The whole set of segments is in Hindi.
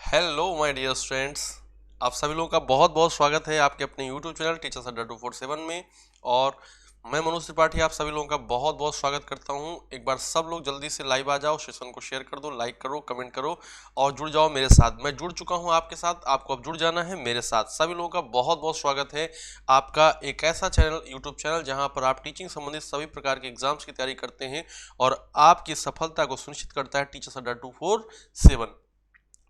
हेलो माय डियर स्टूडेंट्स, आप सभी लोगों का बहुत बहुत स्वागत है आपके अपने यूट्यूब चैनल टीचर्स अड्डा 247 में। और मैं मनोज त्रिपाठी आप सभी लोगों का बहुत बहुत स्वागत करता हूं। एक बार सब लोग जल्दी से लाइव आ जाओ, सेशन को शेयर कर दो, लाइक करो, कमेंट करो और जुड़ जाओ मेरे साथ। मैं जुड़ चुका हूं आपके साथ, आपको अब जुड़ जाना है मेरे साथ। सभी लोगों का बहुत बहुत स्वागत है आपका एक ऐसा चैनल, यूट्यूब चैनल, जहां पर आप टीचिंग संबंधित सभी प्रकार के एग्जाम्स की तैयारी करते हैं और आपकी सफलता को सुनिश्चित करता है टीचर्स अड्डा 247।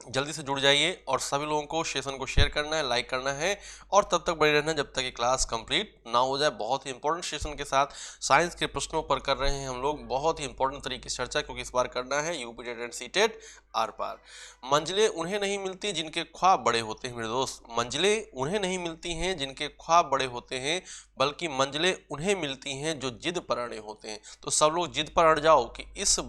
जल्दी से जुड़ जाइए और सभी लोगों को सेशन को शेयर करना है, लाइक करना है और तब तक बने रहना जब तक कि क्लास कंप्लीट ना हो जाए। बहुत ही इंपॉर्टेंट सेशन के साथ साइंस के प्रश्नों पर कर रहे हैं हम लोग, बहुत ही इंपॉर्टेंट तरीके से चर्चा, क्योंकि इस बार करना है UP TET and C TET आर पार। मंजिलें उन्हें नहीं मिलती जिनके ख्वाब बड़े होते हैं मेरे दोस्त, मंजिलें उन्हें नहीं मिलती हैं जिनके ख्वाब बड़े होते हैं, बल्कि मंजिलें उन्हें मिलती हैं जो जिद पर अड़े होते हैं। तो सब लोग जिद पर अड़ जाओ कि इस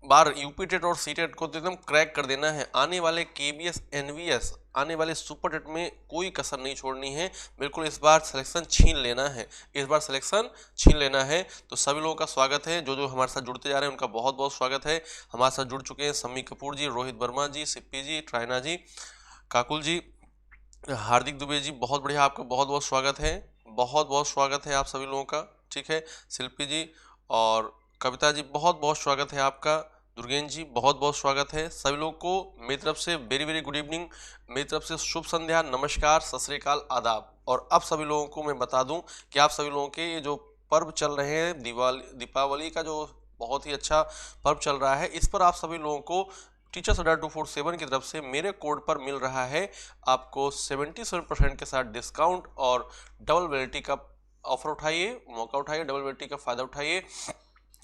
बार यूपी टेट और सी टेट को तो एकदम क्रैक कर देना है। आने वाले केबीएस एनवीएस, आने वाले सुपर टेट में कोई कसर नहीं छोड़नी है। बिल्कुल इस बार सिलेक्शन छीन लेना है, इस बार सिलेक्शन छीन लेना है। तो सभी लोगों का स्वागत है, जो जो हमारे साथ जुड़ते जा रहे हैं उनका बहुत बहुत स्वागत है। हमारे साथ जुड़ चुके हैं सम्मी कपूर जी, रोहित वर्मा जी, सिप्पी जी, ट्राइना जी, काकुल जी, हार्दिक दुबे जी, बहुत बढ़िया, आपका बहुत बहुत स्वागत है। बहुत बहुत स्वागत है आप सभी लोगों का, ठीक है। शिल्पी जी और कविता जी, बहुत बहुत स्वागत है आपका। दुर्गेन जी, बहुत बहुत स्वागत है। सभी लोगों को मेरी तरफ से वेरी वेरी गुड इवनिंग, मेरी तरफ से शुभ संध्या, नमस्कार, सत श्री अकाल, आदाब। और अब सभी लोगों को मैं बता दूं कि आप सभी लोगों के ये जो पर्व चल रहे हैं, दीपावली का जो बहुत ही अच्छा पर्व चल रहा है, इस पर आप सभी लोगों को टीचर्स अड्डा 247 की तरफ से मेरे कोड पर मिल रहा है आपको 77% के साथ डिस्काउंट और डबल वैलिडिटी का ऑफर उठाइए, मौका उठाइए, डबल वैलिडिटी का फायदा उठाइए।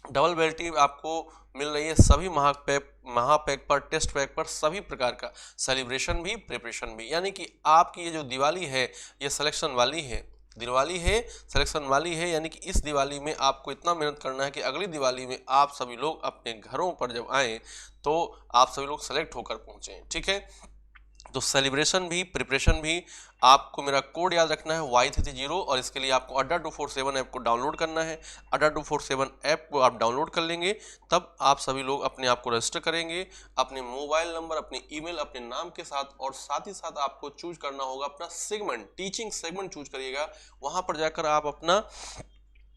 डबल वैलिडिटी आपको मिल रही है सभी महापैक पर, टेस्ट पैक पर, सभी प्रकार का सेलिब्रेशन भी, प्रिपरेशन भी। यानी कि आपकी ये जो दिवाली है ये सिलेक्शन वाली है, दिवाली है सिलेक्शन वाली है। यानी कि इस दिवाली में आपको इतना मेहनत करना है कि अगली दिवाली में आप सभी लोग अपने घरों पर जब आएँ तो आप सभी लोग सेलेक्ट होकर पहुँचें, ठीक है। तो सेलिब्रेशन भी, प्रिपरेशन भी, आपको मेरा कोड याद रखना है Y30 और इसके लिए आपको अड्डा 247 ऐप को डाउनलोड करना है। अड्डा 247 ऐप को आप डाउनलोड कर लेंगे, तब आप सभी लोग अपने आप को रजिस्टर करेंगे, अपने मोबाइल नंबर, अपने ईमेल, अपने नाम के साथ, और साथ ही साथ आपको चूज करना होगा अपना सेगमेंट, टीचिंग सेगमेंट चूज करिएगा। वहां पर जाकर आप अपना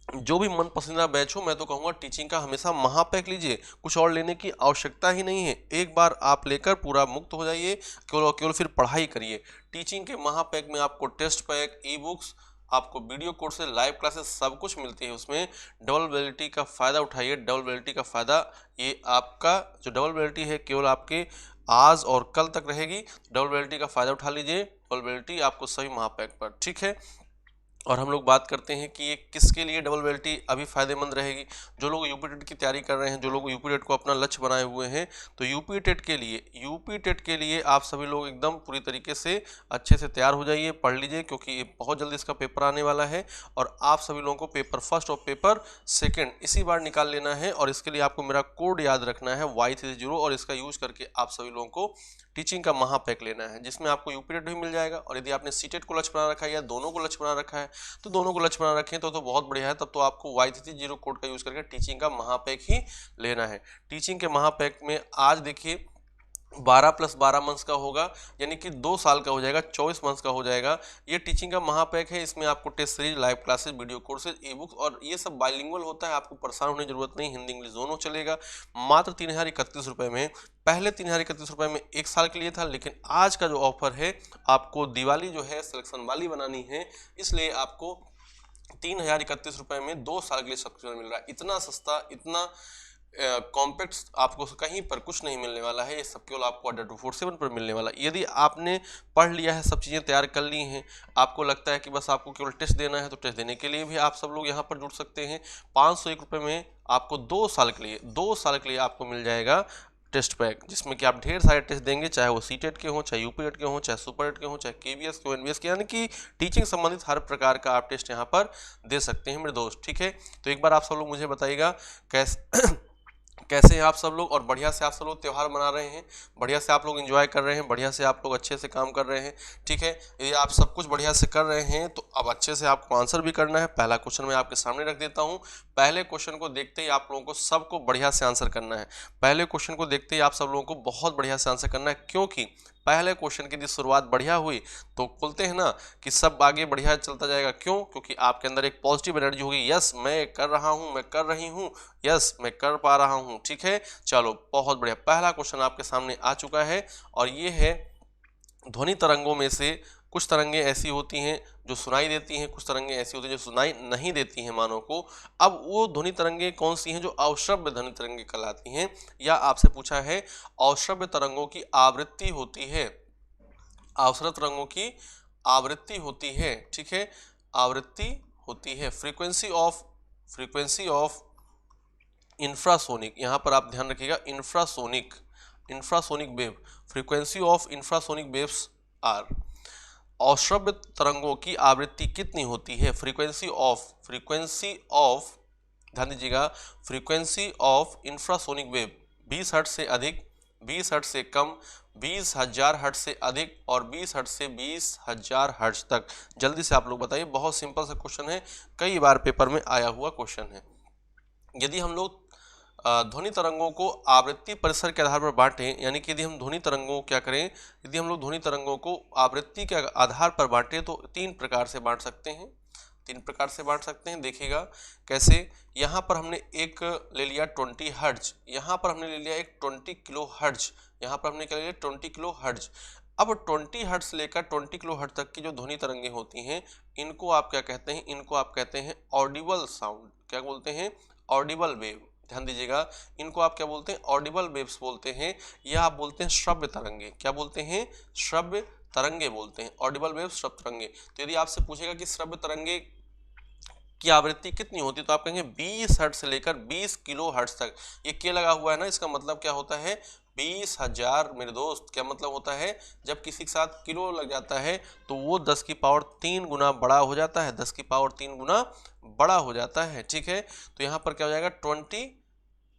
जो भी मन पसंदीदा बैच हो, मैं तो कहूँगा टीचिंग का हमेशा महापैक लीजिए, कुछ और लेने की आवश्यकता ही नहीं है। एक बार आप लेकर पूरा मुक्त हो जाइए, केवल और केवल फिर पढ़ाई करिए। टीचिंग के महापैक में आपको टेस्ट पैक, ई बुक्स, आपको वीडियो कोर्सेज, लाइव क्लासेस, सब कुछ मिलती है उसमें। डबल वैलिडिटी का फ़ायदा उठाइए। डबल वैलिडिटी का फ़ायदा, ये आपका जो डबल वैलिडिटी है केवल आपके आज और कल तक रहेगी। डबल वैलिडिटी का फ़ायदा उठा लीजिए, डबल वैलिडिटी आपको सभी महापैक पर, ठीक है। और हम लोग बात करते हैं कि ये किसके लिए डबल वैलिडिटी अभी फायदेमंद रहेगी। जो लोग यूपी टेट की तैयारी कर रहे हैं, जो लोग यूपी टेट को अपना लक्ष्य बनाए हुए हैं, तो यूपी टेट के लिए आप सभी लोग एकदम पूरी तरीके से अच्छे से तैयार हो जाइए, पढ़ लीजिए, क्योंकि ये बहुत जल्दी इसका पेपर आने वाला है और आप सभी लोगों को पेपर फर्स्ट और पेपर सेकेंड इसी बार निकाल लेना है। और इसके लिए आपको मेरा कोड याद रखना है Y30 और इसका यूज करके आप सभी लोगों को टीचिंग का महापैक लेना है, जिसमें आपको यूपी टेट भी मिल जाएगा। और यदि आपने सी टेट को लक्ष्य बना रखा है या दोनों को लक्ष्य बना रखा है, तो दोनों को लक्ष्य बना रखें तो बहुत बढ़िया है। तब तो आपको Y30 कोड का यूज करके टीचिंग का महापैक ही लेना है। टीचिंग के महापैक में आज देखिए 12 + 12 मंथ्स का होगा, यानी कि 2 साल का हो जाएगा, 24 मंथ्स का हो जाएगा। ये टीचिंग का महापैक है। इसमें आपको test series, live classes, video courses, ebooks, और ये सब बाइलिंगुअल होता है, आपको परेशान होने की जरूरत नहीं, हिंदी इंग्लिश दोनों चलेगा। मात्र 3031 रुपये में, पहले 3031 रुपये में 1 साल के लिए था, लेकिन आज का जो ऑफर है, आपको दिवाली जो है सिलेक्शन वाली बनानी है, इसलिए आपको 3031 रुपये में 2 साल के लिए सब्सक्रिप्शन मिल रहा है। इतना सस्ता, इतना कॉम्पैक्ट आपको कहीं पर कुछ नहीं मिलने वाला है। ये सब केवल आपको अड्डा 247 पर मिलने वाला है। यदि आपने पढ़ लिया है, सब चीज़ें तैयार कर ली हैं, आपको लगता है कि बस आपको केवल टेस्ट देना है, तो टेस्ट देने के लिए भी आप सब लोग यहाँ पर जुड़ सकते हैं। 501 रुपये में आपको 2 साल के लिए आपको मिल जाएगा टेस्ट पैक, जिसमें कि आप ढेर सारे टेस्ट देंगे, चाहे वो सी टेट के हों, चाहे यूपी टेट के हों, चाहे सुपर टेट के हों, चाहे केवीएस के, एनवीएस के, यानी कि टीचिंग संबंधित हर प्रकार का आप टेस्ट यहाँ पर दे सकते हैं मेरे दोस्त, ठीक है। तो एक बार आप सब लोग मुझे बताइएगा कैसे हैं आप सब लोग? और बढ़िया से आप सब लोग त्यौहार मना रहे हैं, बढ़िया से आप लोग एंजॉय कर रहे हैं, बढ़िया से आप लोग अच्छे से काम कर रहे हैं। ठीक है, यदि आप सब कुछ बढ़िया से कर रहे हैं तो अब अच्छे से आपको आंसर भी करना है। पहला क्वेश्चन मैं आपके सामने रख देता हूं। पहले क्वेश्चन को देखते ही आप लोगों को सबको बढ़िया से आंसर करना है। पहले क्वेश्चन को देखते ही आप सब लोगों को बहुत बढ़िया से आंसर करना है, क्योंकि पहले क्वेश्चन की यदि शुरुआत बढ़िया हुई तो बोलते हैं ना कि सब आगे बढ़िया चलता जाएगा। क्यों? क्योंकि आपके अंदर एक पॉजिटिव एनर्जी होगी। यस मैं कर रहा हूं, मैं कर रही हूं, यस मैं कर पा रहा हूं। ठीक है, चलो बहुत बढ़िया। पहला क्वेश्चन आपके सामने आ चुका है और ये है ध्वनि तरंगों में से कुछ तरंगें ऐसी होती हैं जो सुनाई देती हैं, कुछ तरंगें ऐसी होती हैं जो सुनाई नहीं देती हैं मानव को। अब वो ध्वनि तरंगें कौन सी हैं जो अवश्रव्य ध्वनि तरंगें कहलाती हैं, या आपसे पूछा है अवश्रव्य तरंगों की आवृत्ति होती है, अवसर तरंगों की आवृत्ति होती है। ठीक है, आवृत्ति होती है। फ्रीक्वेंसी ऑफ इंफ्रासोनिक, यहां पर आप ध्यान रखिएगा, infrasonic wave, frequency of infrasonic waves are, अश्रव्य तरंगों की आवृत्ति कितनी होती है? फ्रीक्वेंसी ऑफ ध्यान दीजिएगा, frequency of infrasonic wave 20 hertz से अधिक, 20 हर्ट्ज से कम, 20,000 हर्ट्ज से अधिक और 20 हर्ट्ज से 20,000 हर्ट्ज तक। जल्दी से आप लोग बताइए, बहुत सिंपल सा क्वेश्चन है, कई बार पेपर में आया हुआ क्वेश्चन है। यदि हम लोग ध्वनि तरंगों को आवृत्ति परिसर के आधार पर बांटें, यानी कि यदि हम ध्वनि तरंगों क्या करें, यदि हम लोग ध्वनि तरंगों को आवृत्ति के आधार पर बांटें तो 3 प्रकार से बांट सकते हैं, 3 प्रकार से बांट सकते हैं। देखिएगा कैसे, यहाँ पर हमने एक ले लिया 20 हर्ट्ज, यहाँ पर हमने ले लिया एक 20 किलो हर्ट्ज, यहाँ पर हमने क्या ले लिया 20 किलो हर्ट्ज। अब 20 हर्ट्ज से लेकर 20 किलो हर्ट्ज तक की जो ध्वनि तरंगें होती हैं, इनको आप क्या कहते हैं? इनको आप कहते हैं ऑडिबल साउंड। क्या बोलते हैं? Audible wave. ध्यान दीजिएगा, इनको आप क्या बोलते हैं? ऑडिबल वेव्स बोलते हैं, या आप बोलते हैं श्रव्य तरंगे। क्या बोलते हैं? श्रव्य तरंगे बोलते हैं, ऑडिबल वेव श्रव्य तरंगे। तो यदि आपसे पूछेगा कि श्रव्य तरंगे की आवृत्ति कितनी होती है तो आप कहेंगे 20 हर्ट्ज से लेकर 20 किलो हर्ट्ज तक। ये क्या लगा हुआ है ना, इसका मतलब क्या होता है? 20,000 मेरे दोस्त। क्या मतलब होता है? जब किसी के साथ किलो लग जाता है तो वो 10 की पावर 3 गुना बड़ा हो जाता है, 10 की पावर 3 गुना बड़ा हो जाता है। ठीक है, तो यहाँ पर क्या हो जाएगा? 20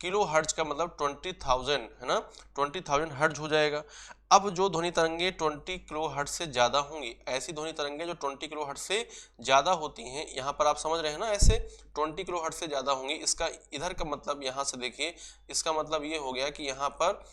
किलो हर्ट्ज का मतलब 20,000 है ना, 20,000 हर्ट्ज हो जाएगा। अब जो ध्वनि तरंगे 20 किलो हर्ट्ज से ज्यादा होंगी, ऐसी ध्वनि तरंगे जो 20 किलो हर्ट्ज से ज्यादा होती हैं, यहाँ पर आप समझ रहे हैं ना, ऐसे 20 किलो हर्ट्ज से ज्यादा होंगी, इसका इधर का मतलब यहाँ से देखिए, इसका मतलब ये हो गया कि यहाँ पर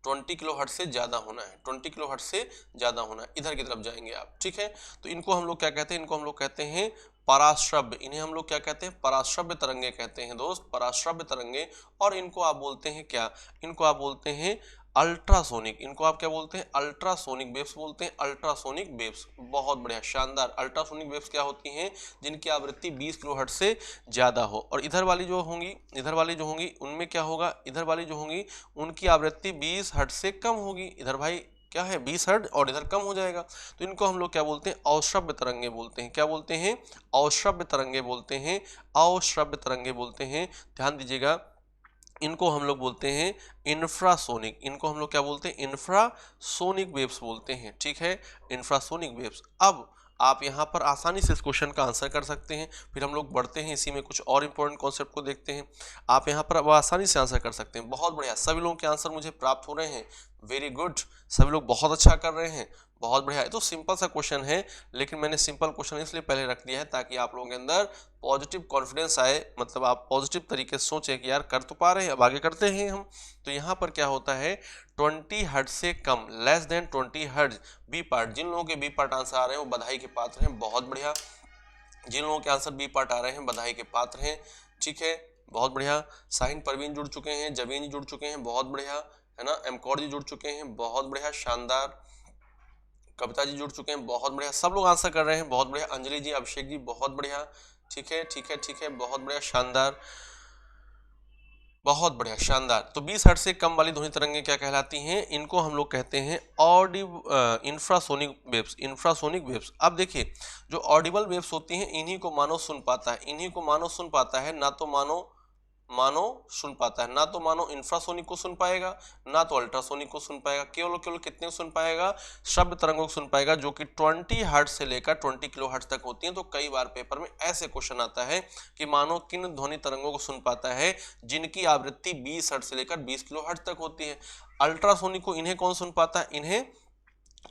20 किलो हर्ट्ज से ज्यादा होना है, 20 किलो हर्ट्ज से ज्यादा होना है, इधर की तरफ जाएंगे आप। ठीक है, तो इनको हम लोग क्या कहते हैं? इनको हम लोग कहते हैं पराश्रव्य। इन्हें हम लोग क्या कहते हैं? पराश्रव्य तरंगे कहते हैं दोस्त, पराश्रव्य तरंगे। और इनको आप बोलते हैं क्या? इनको आप बोलते हैं अल्ट्रासोनिक। इनको आप क्या बोलते हैं? अल्ट्रासोनिक वेव्स बोलते हैं, अल्ट्रासोनिक वेव्स। बहुत बढ़िया, शानदार। अल्ट्रासोनिक वेव्स क्या होती हैं? जिनकी आवृत्ति 20 किलो हर्ट्ज से ज्यादा हो। और इधर वाली जो होंगी, इधर वाली जो होंगी, उनमें क्या होगा? इधर वाली जो होंगी उनकी आवृत्ति 20 हर्ट्ज से कम होगी। इधर भाई क्या है? 20 हर्ट्ज, और इधर कम हो जाएगा। तो इनको हम लोग क्या बोलते हैं? अश्रव्य तरंगे बोलते हैं। क्या बोलते हैं? अश्रव्य तरंगे बोलते हैं, अश्रव्य तरंगे बोलते हैं। ध्यान दीजिएगा, इनको हम लोग बोलते हैं इंफ्रासोनिक। इनको हम लोग क्या बोलते हैं? इंफ्रासोनिक वेव्स बोलते हैं। ठीक है, इंफ्रासोनिक वेव्स। अब आप यहाँ पर आसानी से इस क्वेश्चन का आंसर कर सकते हैं। फिर हम लोग बढ़ते हैं, इसी में कुछ और इंपॉर्टेंट कॉन्सेप्ट को देखते हैं। आप यहाँ पर अब आसानी से आंसर कर सकते हैं। बहुत बढ़िया, सभी लोगों के आंसर मुझे प्राप्त हो रहे हैं। वेरी गुड, सभी लोग बहुत अच्छा कर रहे हैं, बहुत बढ़िया। ये तो सिंपल सा क्वेश्चन है, लेकिन मैंने सिंपल क्वेश्चन इसलिए पहले रख दिया है ताकि आप लोगों के अंदर पॉजिटिव कॉन्फिडेंस आए, मतलब आप पॉजिटिव तरीके से सोचें कि यार कर तो पा रहे हैं, अब आगे करते हैं हम। तो यहाँ पर क्या होता है? 20 हर्ट्ज से कम, less than 20 hertz, B part. जिन लोगों के बी पार्ट आंसर आ रहे हैं वो बधाई के पात्र हैं, बहुत बढ़िया। जिन लोगों के आंसर बी पार्ट आ रहे हैं बधाई के पात्र हैं। ठीक है, बहुत बढ़िया। साहिन परवीन जुड़ चुके हैं, जबीन जी जुड़ चुके हैं, बहुत बढ़िया, है ना। एमकॉर जी जुड़ चुके हैं, बहुत बढ़िया, शानदार। कविता जी जुड़ चुके हैं, बहुत बढ़िया। सब लोग आंसर कर रहे हैं, बहुत बढ़िया। अंजलि जी, अभिषेक जी, बहुत बढ़िया। ठीक है, ठीक है, ठीक है, बहुत बढ़िया, शानदार, बहुत बढ़िया, शानदार। तो 20 हर्ट्ज से कम वाली ध्वनि तरंगें क्या कहलाती हैं? इनको हम लोग कहते हैं इंफ्रासोनिक वेव्स, इंफ्रासोनिक वेव्स। अब देखिए, जो ऑडिबल वेव्स होती हैं इन्हीं को मानव सुन पाता है, इन्हीं को मानव सुन पाता है, ना तो मानव मानव सुन पाता है, ना तो मानव इंफ्रासोनिक को सुन पाएगा, ना तो अल्ट्रासोनिक को सुन पाएगा। केवल केवल कितने को सुन पाएगा? श्रव्य तरंगों को सुन पाएगा, जो कि 20 हर्ट्ज से लेकर 20 किलो हर्ट्ज तक होती हैं। तो कई बार पेपर में ऐसे क्वेश्चन आता है कि मानव किन ध्वनि तरंगों को सुन पाता है जिनकी आवृत्ति 20 हर्ट्ज से लेकर 20 किलो हर्ट्ज तक होती है। अल्ट्रासोनिक को इन्हें कौन सुन पाता है? इन्हें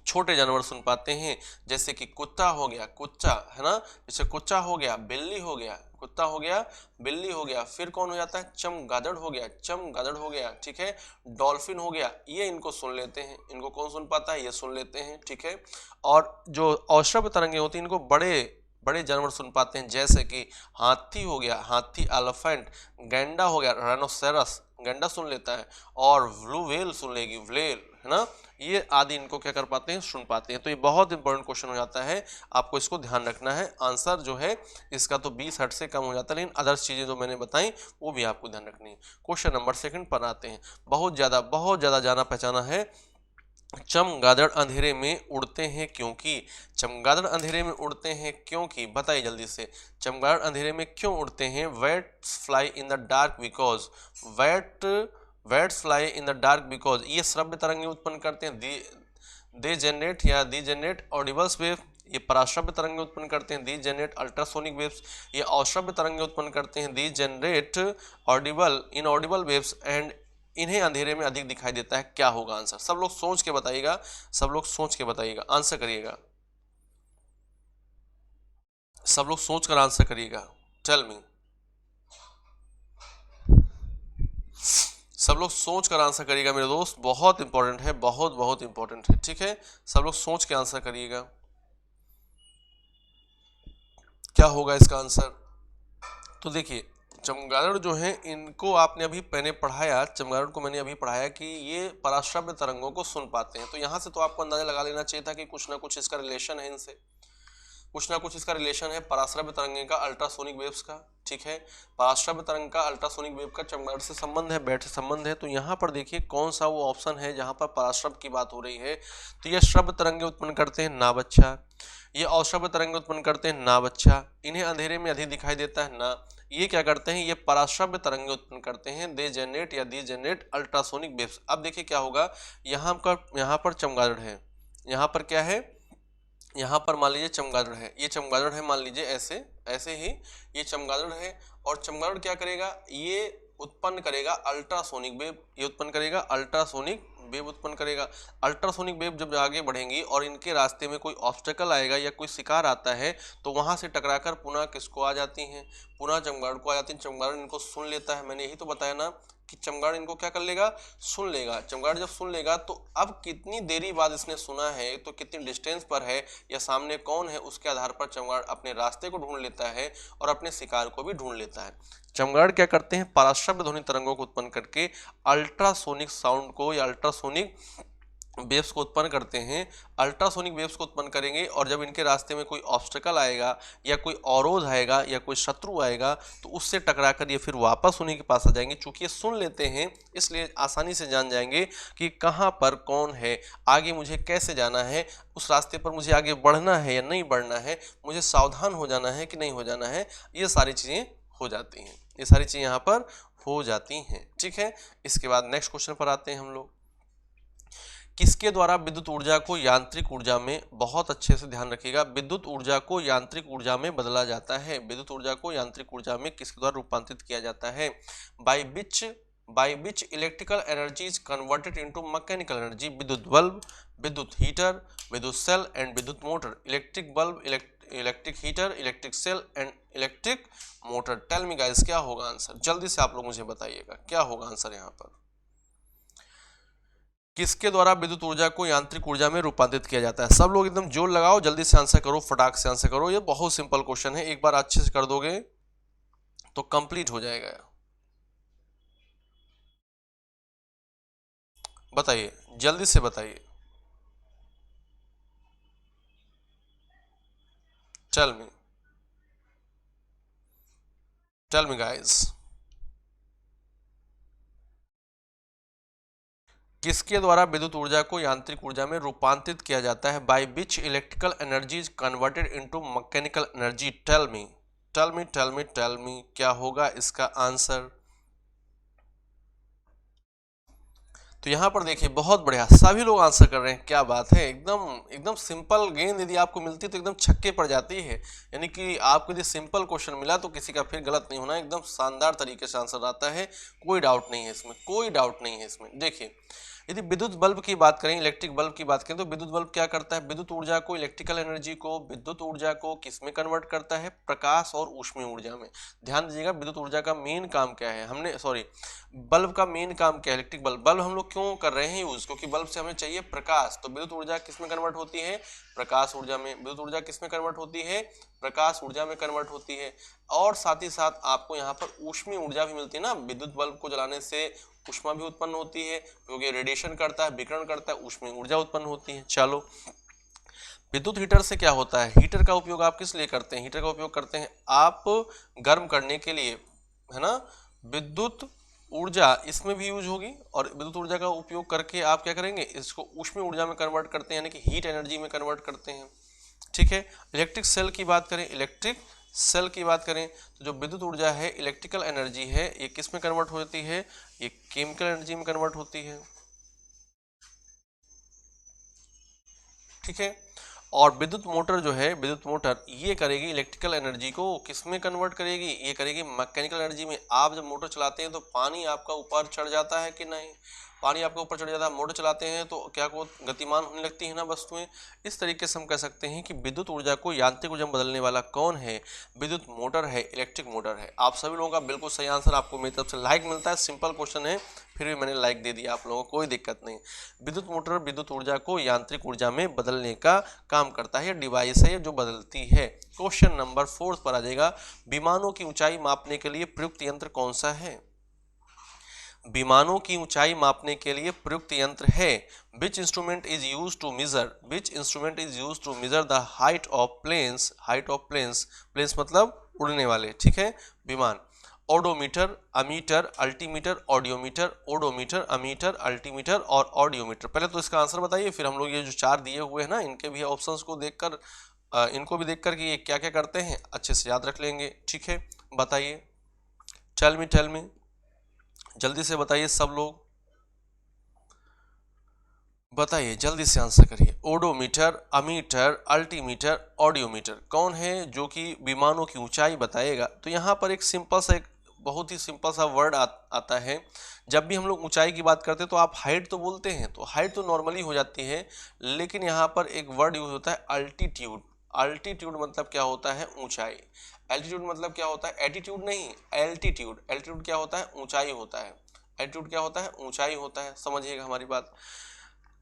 छोटे जानवर सुन पाते हैं, जैसे कि कुत्ता हो गया, कुत्ता है ना, जैसे कुत्ता हो गया, बिल्ली हो गया, कुत्ता हो गया, बिल्ली हो गया। फिर कौन हो जाता है? चमगादड़ हो गया, चमगादड़ हो गया, ठीक है। डॉल्फिन हो गया, ये इनको सुन लेते हैं। इनको कौन सुन पाता है? ये सुन लेते हैं, ठीक है। और जो अश्रव्य तरंगे होती हैं इनको बड़े बड़े जानवर सुन पाते हैं, जैसे कि हाथी हो गया, हाथी एलिफेंट, गैंडा हो गया, राइनोसेरस, गैंडा सुन लेता है, और ब्लू व्हेल सुन लेगी, व्हेल, है ना। ये आदि इनको क्या कर पाते हैं? सुन पाते हैं। तो ये बहुत इंपॉर्टेंट क्वेश्चन हो जाता है, आपको इसको ध्यान रखना है। आंसर जो है इसका तो 20 हर्ट्ज से कम हो जाता है, लेकिन अदर्स चीजें जो मैंने बताई वो भी आपको ध्यान रखनी है। क्वेश्चन नंबर 2 पर आते हैं। बहुत ज्यादा जाना पहचाना है। चमगादड़ अंधेरे में उड़ते हैं क्योंकि, चमगादड़ अंधेरे में उड़ते हैं क्योंकि, बताइए जल्दी से, चमगादड़ अंधेरे में क्यों उड़ते हैं? Bats fly in the dark because, bats fly in the dark because ये श्रव्य तरंगें उत्पन्न करते हैं, दे जनरेट या दी जनरेट ऑडिबल्स वेव, ये पराश्रव्य तरंगें उत्पन्न करते हैं, दी जनरेट अल्ट्रासोनिक वेव्स, ये अश्रव्य तरंगें उत्पन्न करते हैं, the generate audible inaudible waves, and इन्हें अंधेरे में अधिक दिखाई देता है। क्या होगा आंसर? सब लोग सोच के बताइएगा, सब लोग सोच के बताइएगा, आंसर करिएगा, सब लोग सोच कर आंसर करिएगा। टेल मी, सब लोग सोच कर आंसर करिएगा मेरे दोस्त, बहुत इंपॉर्टेंट है, बहुत इंपॉर्टेंट है, ठीक है। सब लोग सोच के आंसर करिएगा, क्या होगा इसका आंसर। तो देखिए, चमगादड़ जो है इनको आपने अभी मैंने पढ़ाया, चमगादड़ को मैंने अभी पढ़ाया कि ये पराश्रव्य तरंगों को सुन पाते हैं। तो यहाँ से तो आपको अंदाजा लगा लेना चाहिए था कि कुछ ना कुछ इसका रिलेशन है इनसे, कुछ ना कुछ इसका रिलेशन है पराश्रव्य तरंगे का अल्ट्रासोनिक वेव्स का, ठीक है। पराश्रव्य तरंग का अल्ट्रासोनिक वेव का चमगादड़ से संबंध है, बैट से संबंध है। तो यहाँ पर देखिए कौन सा वो ऑप्शन है जहाँ पर पराश्रव्य की बात हो रही है। तो ये श्रव्य तरंगे उत्पन्न करते हैं, ना बच्चा। ये अश्रव्य तरंगे उत्पन्न करते हैं, ना बच्चा। इन्हें अंधेरे में अधिक दिखाई देता है, ना। ये क्या करते हैं? ये पराश्रव्य तरंगे उत्पन्न करते हैं, दे जनरेट या दी जनरेट अल्ट्रासोनिक वेव्स। अब देखिए क्या होगा, यहाँ पर चमगादड़ है, यहाँ पर क्या है, यहाँ पर मान लीजिए चमगादड़ है, ये चमगादड़ है, मान लीजिए ऐसे ऐसे ही ये चमगादड़ है, और चमगादड़ क्या करेगा? ये उत्पन्न करेगा अल्ट्रासोनिक वेव, ये उत्पन्न करेगा अल्ट्रासोनिक वेव उत्पन्न करेगा। अल्ट्रासोनिक वेव जब आगे बढ़ेंगी और इनके रास्ते में कोई ऑब्स्टेकल आएगा या कोई शिकार आता है तो वहां से टकराकर पुनः किसको आ जाती हैं? पुनः चमगादड़ को आ जाती है। चमगादड़ इनको सुन लेता है, मैंने यही तो बताया ना कि चमगादड़ इनको क्या कर लेगा? सुन लेगा। चमगादड़ जब सुन लेगा तो अब कितनी देरी बाद इसने सुना है, तो कितनी डिस्टेंस पर है या सामने कौन है, उसके आधार पर चमगादड़ अपने रास्ते को ढूंढ लेता है और अपने शिकार को भी ढूंढ लेता है। चमगादड़ क्या करते हैं? पराश्रव्य ध्वनि तरंगों को उत्पन्न करके अल्ट्रासोनिक साउंड को या अल्ट्रासोनिक वेव्स को उत्पन्न करते हैं। अल्ट्रासोनिक वेव्स को उत्पन्न करेंगे और जब इनके रास्ते में कोई ऑब्स्टेकल आएगा या कोई अवरोध आएगा या कोई शत्रु आएगा तो उससे टकराकर ये फिर वापस उन्हीं के पास आ जाएंगे। चूंकि ये सुन लेते हैं इसलिए आसानी से जान जाएंगे कि कहाँ पर कौन है, आगे मुझे कैसे जाना है, उस रास्ते पर मुझे आगे बढ़ना है या नहीं बढ़ना है, मुझे सावधान हो जाना है कि नहीं हो जाना है। ये सारी चीज़ें हो जाती हैं, ये सारी चीज़ें यहाँ पर हो जाती हैं, ठीक है। इसके बाद नेक्स्ट क्वेश्चन पर आते हैं हम लोग। किसके द्वारा विद्युत ऊर्जा को यांत्रिक ऊर्जा में, बहुत अच्छे से ध्यान रखिएगा, विद्युत ऊर्जा को यांत्रिक ऊर्जा में बदला जाता है? विद्युत ऊर्जा को यांत्रिक ऊर्जा में किसके द्वारा रूपांतरित किया जाता है? By which electrical energy is converted into mechanical energy? विद्युत बल्ब, विद्युत हीटर, विद्युत सेल एंड विद्युत motor. Electric bulb, electric heater, electric cell and electric motor. Tell me guys, क्या होगा आंसर? जल्दी से आप लोग मुझे बताइएगा क्या होगा आंसर यहाँ पर। किसके द्वारा विद्युत ऊर्जा को यांत्रिक ऊर्जा में रूपांतरित किया जाता है? सब लोग एकदम जोर लगाओ, जल्दी से आंसर करो, फटाक से आंसर करो। ये बहुत सिंपल क्वेश्चन है, एक बार अच्छे से कर दोगे तो कंप्लीट हो जाएगा। बताइए, जल्दी से बताइए, टेल मी गाइस, किसके द्वारा विद्युत ऊर्जा को यांत्रिक ऊर्जा में रूपांतरित किया जाता है? By which electrical energy is converted into mechanical energy? Tell me, क्या होगा इसका आंसर? तो यहाँ पर देखिए बहुत बढ़िया, सभी लोग आंसर कर रहे हैं, क्या बात है, एकदम एकदम सिंपल गेंद यदि आपको मिलती तो एकदम छक्के पड़ जाती है। यानी कि आपको यदि सिंपल क्वेश्चन मिला तो किसी का फिर गलत नहीं होना, एकदम शानदार तरीके से आंसर आता है, कोई डाउट नहीं है इसमें, कोई डाउट नहीं है इसमें। देखिए यदि विद्युत बल्ब की बात करें, इलेक्ट्रिक बल्ब की बात करें, तो विद्युत बल्ब क्या करता है, विद्युत ऊर्जा को, इलेक्ट्रिकल एनर्जी को विद्युत ऊर्जा को किस में कन्वर्ट करता है, प्रकाश और ऊष्मीय ऊर्जा में। ध्यान दीजिएगा विद्युत ऊर्जा का मेन काम क्या है, हमने सॉरी बल्ब का मेन काम क्या है, इलेक्ट्रिक बल्ब, बल्ब हम लोग क्यों कर रहे हैं यूज, क्योंकि बल्ब से हमें चाहिए प्रकाश, तो विद्युत ऊर्जा किस में कन्वर्ट होती है, प्रकाश ऊर्जा में। विद्युत ऊर्जा किस में कन्वर्ट होती है, प्रकाश ऊर्जा में कन्वर्ट होती है। और साथ ही साथ आपको यहाँ पर ऊष्मीय ऊर्जा भी मिलती है ना, विद्युत बल्ब को जलाने से ऊष्मा भी उत्पन्न होती है, क्योंकि रेडिएशन करता है, विकिरण करता है, ऊष्मीय ऊर्जा उत्पन्न होती है। चलो विद्युत हीटर से क्या होता है, हीटर का उपयोग आप किस लिए करते हैं, हीटर का उपयोग करते हैं आप गर्म करने के लिए, है ना। विद्युत ऊर्जा इसमें भी यूज होगी, और विद्युत ऊर्जा का उपयोग करके आप क्या करेंगे, इसको ऊष्मीय ऊर्जा में कन्वर्ट करते हैं, यानी कि हीट एनर्जी में कन्वर्ट करते हैं। ठीक है, इलेक्ट्रिक सेल की बात करें, इलेक्ट्रिक सेल की बात करें तो जो विद्युत ऊर्जा है, इलेक्ट्रिकल एनर्जी है, ये किस में कन्वर्ट होती है, ये केमिकल एनर्जी में कन्वर्ट होती है। ठीक है, और विद्युत मोटर जो है, विद्युत मोटर ये करेगी इलेक्ट्रिकल एनर्जी को किस में कन्वर्ट करेगी, ये करेगी मैकेनिकल एनर्जी में। आप जब मोटर चलाते हैं तो पानी आपका ऊपर चढ़ जाता है कि नहीं, पानी आपके ऊपर चढ़ जाता है, मोटर चलाते हैं तो क्या को गतिमान होने लगती है ना वस्तुएं। इस तरीके से हम कह सकते हैं कि विद्युत ऊर्जा को यांत्रिक ऊर्जा में बदलने वाला कौन है, विद्युत मोटर है, इलेक्ट्रिक मोटर है। आप सभी लोगों का बिल्कुल सही आंसर, आपको मेरी तरफ से लाइक मिलता है, सिंपल क्वेश्चन है फिर भी मैंने लाइक दे दिया आप लोगों को, कोई दिक्कत नहीं। विद्युत मोटर विद्युत ऊर्जा को यांत्रिक ऊर्जा में बदलने का काम करता है, डिवाइस है जो बदलती है। क्वेश्चन नंबर 4 पर आ जाएगा, विमानों की ऊंचाई मापने के लिए प्रयुक्त यंत्र कौन सा है, विमानों की ऊंचाई मापने के लिए प्रयुक्त यंत्र है, which instrument is use to measure, which instrument is use to measure the height of planes, height of planes, planes मतलब उड़ने वाले, ठीक है, विमान। Odometer, ammeter, altimeter, audiometer, odometer, ammeter, altimeter और ऑडियोमीटर। पहले तो इसका आंसर बताइए, फिर हम लोग ये जो 4 दिए हुए हैं ना, इनके भी ऑप्शंस को देखकर इनको भी देखकर कि ये क्या क्या करते हैं अच्छे से याद रख लेंगे। ठीक है, बताइए, टेल मी जल्दी से बताइए, सब लोग बताइए, जल्दी से आंसर करिए। ओडोमीटर, अमीटर, अल्टीमीटर, ऑडियोमीटर कौन है जो कि विमानों की ऊंचाई बताएगा। तो यहाँ पर एक सिंपल सा, एक बहुत ही सिंपल सा वर्ड आता है। जब भी हम लोग ऊंचाई की बात करते हैं तो आप हाइट तो बोलते हैं, तो हाइट तो नॉर्मली हो जाती है, लेकिन यहाँ पर एक वर्ड यूज होता है अल्टीट्यूड। अल्टीट्यूड मतलब क्या होता है, ऊंचाई। एल्टीट्यूड मतलब क्या होता है, एटीट्यूड नहीं, एल्टीट्यूड। एल्टीट्यूड क्या होता है, ऊंचाई होता है। एल्टीट्यूड क्या होता है, ऊंचाई होता है, समझिएगा हमारी बात।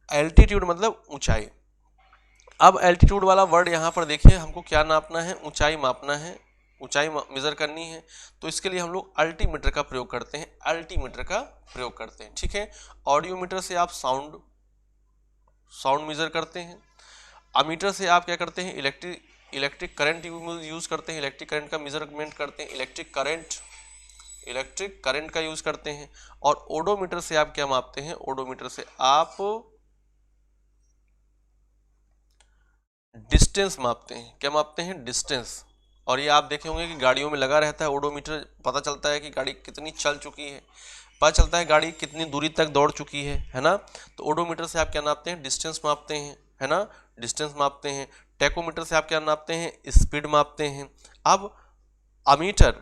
एल्टीट्यूड मतलब ऊंचाई। अब एल्टीट्यूड वाला वर्ड यहाँ पर देखिए, हमको क्या नापना है, ऊंचाई मापना है, ऊंचाई मेजर करनी है, तो इसके लिए हम लोग अल्टीमीटर का प्रयोग करते हैं, अल्टीमीटर का प्रयोग करते हैं। ठीक है, ऑडियोमीटर से आप साउंड मेजर करते हैं। अमीटर से आप क्या करते हैं, इलेक्ट्रिक करंट यूज करते हैं, इलेक्ट्रिक करंट का मेजरमेंट करते हैं, इलेक्ट्रिक करंट का यूज करते हैं। और ओडोमीटर से आप क्या मापते हैं, ओडोमीटर से आप डिस्टेंस मापते हैं। क्या मापते हैं, डिस्टेंस। और ये आप देखे होंगे कि गाड़ियों में लगा रहता है ओडोमीटर, पता चलता है कि गाड़ी कितनी चल चुकी है, पता चलता है गाड़ी कितनी दूरी तक दौड़ चुकी है ना। तो ओडोमीटर से आप क्या नापते हैं, डिस्टेंस मापते हैं, है ना, डिस्टेंस मापते हैं। टेकोमीटर से आप क्या नापते हैं, स्पीड मापते हैं। अब अमीटर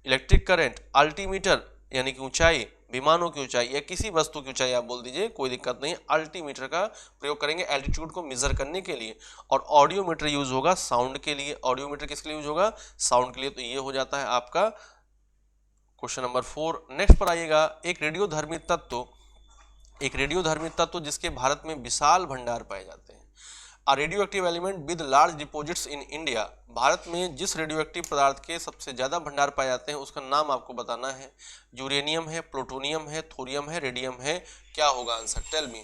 इलेक्ट्रिक करंट, अल्टीमीटर यानी कि ऊंचाई, विमानों की ऊंचाई या किसी वस्तु की ऊंचाई आप बोल दीजिए, कोई दिक्कत नहीं। अल्टीमीटर का प्रयोग करेंगे एल्टीट्यूड को मेजर करने के लिए। और ऑडियोमीटर यूज होगा साउंड के लिए। ऑडियोमीटर किसके लिए यूज होगा, साउंड के लिए। तो ये हो जाता है आपका क्वेश्चन नंबर 4। नेक्स्ट पर आइएगा, एक रेडियोधर्मी तत्व जिसके भारत में विशाल भंडार पाए जाते हैं। A radioactive element with large deposits in India, Bharat में जिस रेडियोएक्टिव पदार्थ के सबसे ज्यादा भंडार पाए जाते हैं उसका नाम आपको बताना है। यूरेनियम है, प्लूटोनियम है, थोरियम है, रेडियम है, क्या होगा आंसर, टेल मी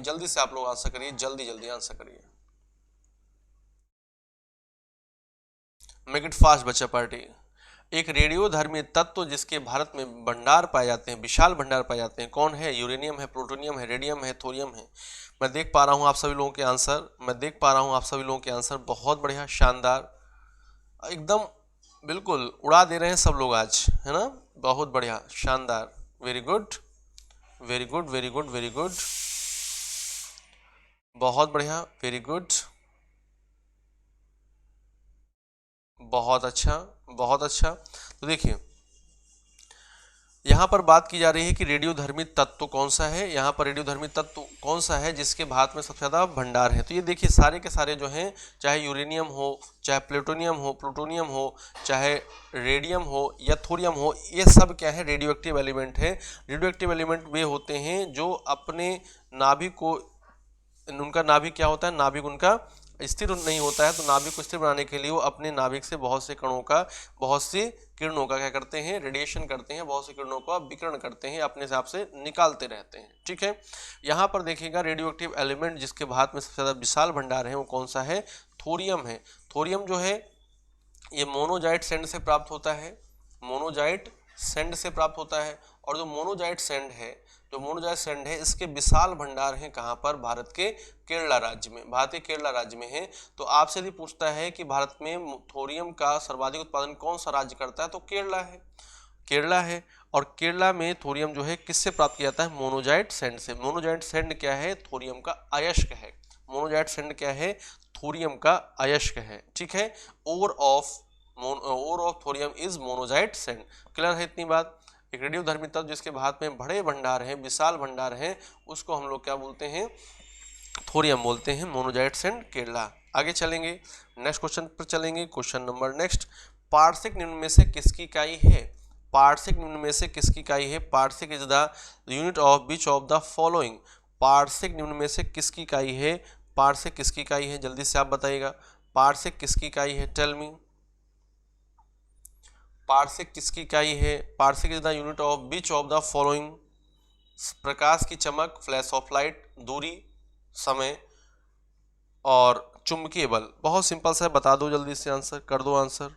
जल्दी से आप लोग आंसर करिए, जल्दी आंसर करिए, मेक इट फास्ट बच्चा पार्टी। एक रेडियोधर्मी तत्व जिसके भारत में भंडार पाए जाते हैं, विशाल भंडार पाए जाते हैं, कौन है, यूरेनियम है, प्लूटोनियम है, रेडियम है, थोरियम है। मैं देख पा रहा हूं आप सभी लोगों के आंसर, बहुत बढ़िया, शानदार, एकदम बिल्कुल उड़ा दे रहे हैं सब लोग आज, है ना, बहुत बढ़िया, शानदार, very good. Very good, very good, very good, बहुत बढ़िया, वेरी गुड, बहुत अच्छा, बहुत अच्छा। तो देखिए यहाँ पर बात की जा रही है कि रेडियोधर्मी तत्व कौन सा है, यहाँ पर रेडियोधर्मी तत्व कौन सा है जिसके भात में सबसे ज़्यादा भंडार है। तो ये देखिए सारे के सारे जो हैं, चाहे यूरेनियम हो, चाहे प्लूटोनियम हो, चाहे रेडियम हो या थोरियम हो, ये सब क्या है, रेडियो एक्टिव एलिमेंट है। रेडियो एक्टिव एलिमेंट वे होते हैं जो अपने नाभिक को, उनका नाभिक क्या होता है, नाभिक उनका स्थिर नहीं होता है, तो नाभिक को स्थिर बनाने के लिए वो अपने नाभिक से बहुत से कणों का, बहुत सी किरणों का क्या करते हैं, रेडिएशन करते हैं, बहुत से किरणों का विकिरण करते हैं, अपने हिसाब से निकालते रहते हैं। ठीक है, यहाँ पर देखिएगा रेडियो एक्टिव एलिमेंट जिसके भात में सबसे ज़्यादा विशाल भंडार है वो कौन सा है, थोरियम है। थोरियम जो है ये मोनोजाइट सैंड से प्राप्त होता है, मोनोजाइट सैंड से प्राप्त होता है। और जो मोनोजाइट सैंड है, जो मोनोजाइट सैंड है, इसके विशाल भंडार हैं कहाँ पर, भारत के केरला राज्य में, भारत के केरला राज्य में है। तो आपसे यदि पूछता है कि भारत में थोरियम का सर्वाधिक उत्पादन कौन सा राज्य करता है, तो केरला है, केरला है। और केरला में थोरियम जो है किससे प्राप्त किया जाता है, मोनोजाइट सैंड से। मोनोजाइट सैंड क्या है, थोरियम का अयस्क है। मोनोजाइट सैंड क्या है, थोरियम का अयस्क है। ठीक है, ore of thorium is monazite sand. Clear है इतनी बात। एक रेडियोधर्मी तत्व जिसके भात में बड़े भंडार हैं, विशाल भंडार हैं, उसको हम लोग क्या बोलते हैं, थोरियम बोलते हैं, मोनोजाइट सैंड केरला। आगे चलेंगे, नेक्स्ट क्वेश्चन पर चलेंगे। क्वेश्चन नंबर नेक्स्ट, पार्श्विक निम्न में से किसकी इकाई है, पार्श्विक निम्न में से किसकी इकाई है, पार्श्विक is the unit of which of the following, पार्श्विक निम्न में से किसकी इकाई है, पार्श्विक किसकी इकाई है, जल्दी से आप बताइएगा, पार्श्विक किसकी इकाई है, टेल मी, पार्श्विक किसकी इकाई है, पार्श्विक is the unit of which of the following, प्रकाश की चमक, फ्लैश ऑफ लाइट, दूरी, समय और चुंबकीय बल। बहुत सिंपल सा बता दो, जल्दी से आंसर कर दो, आंसर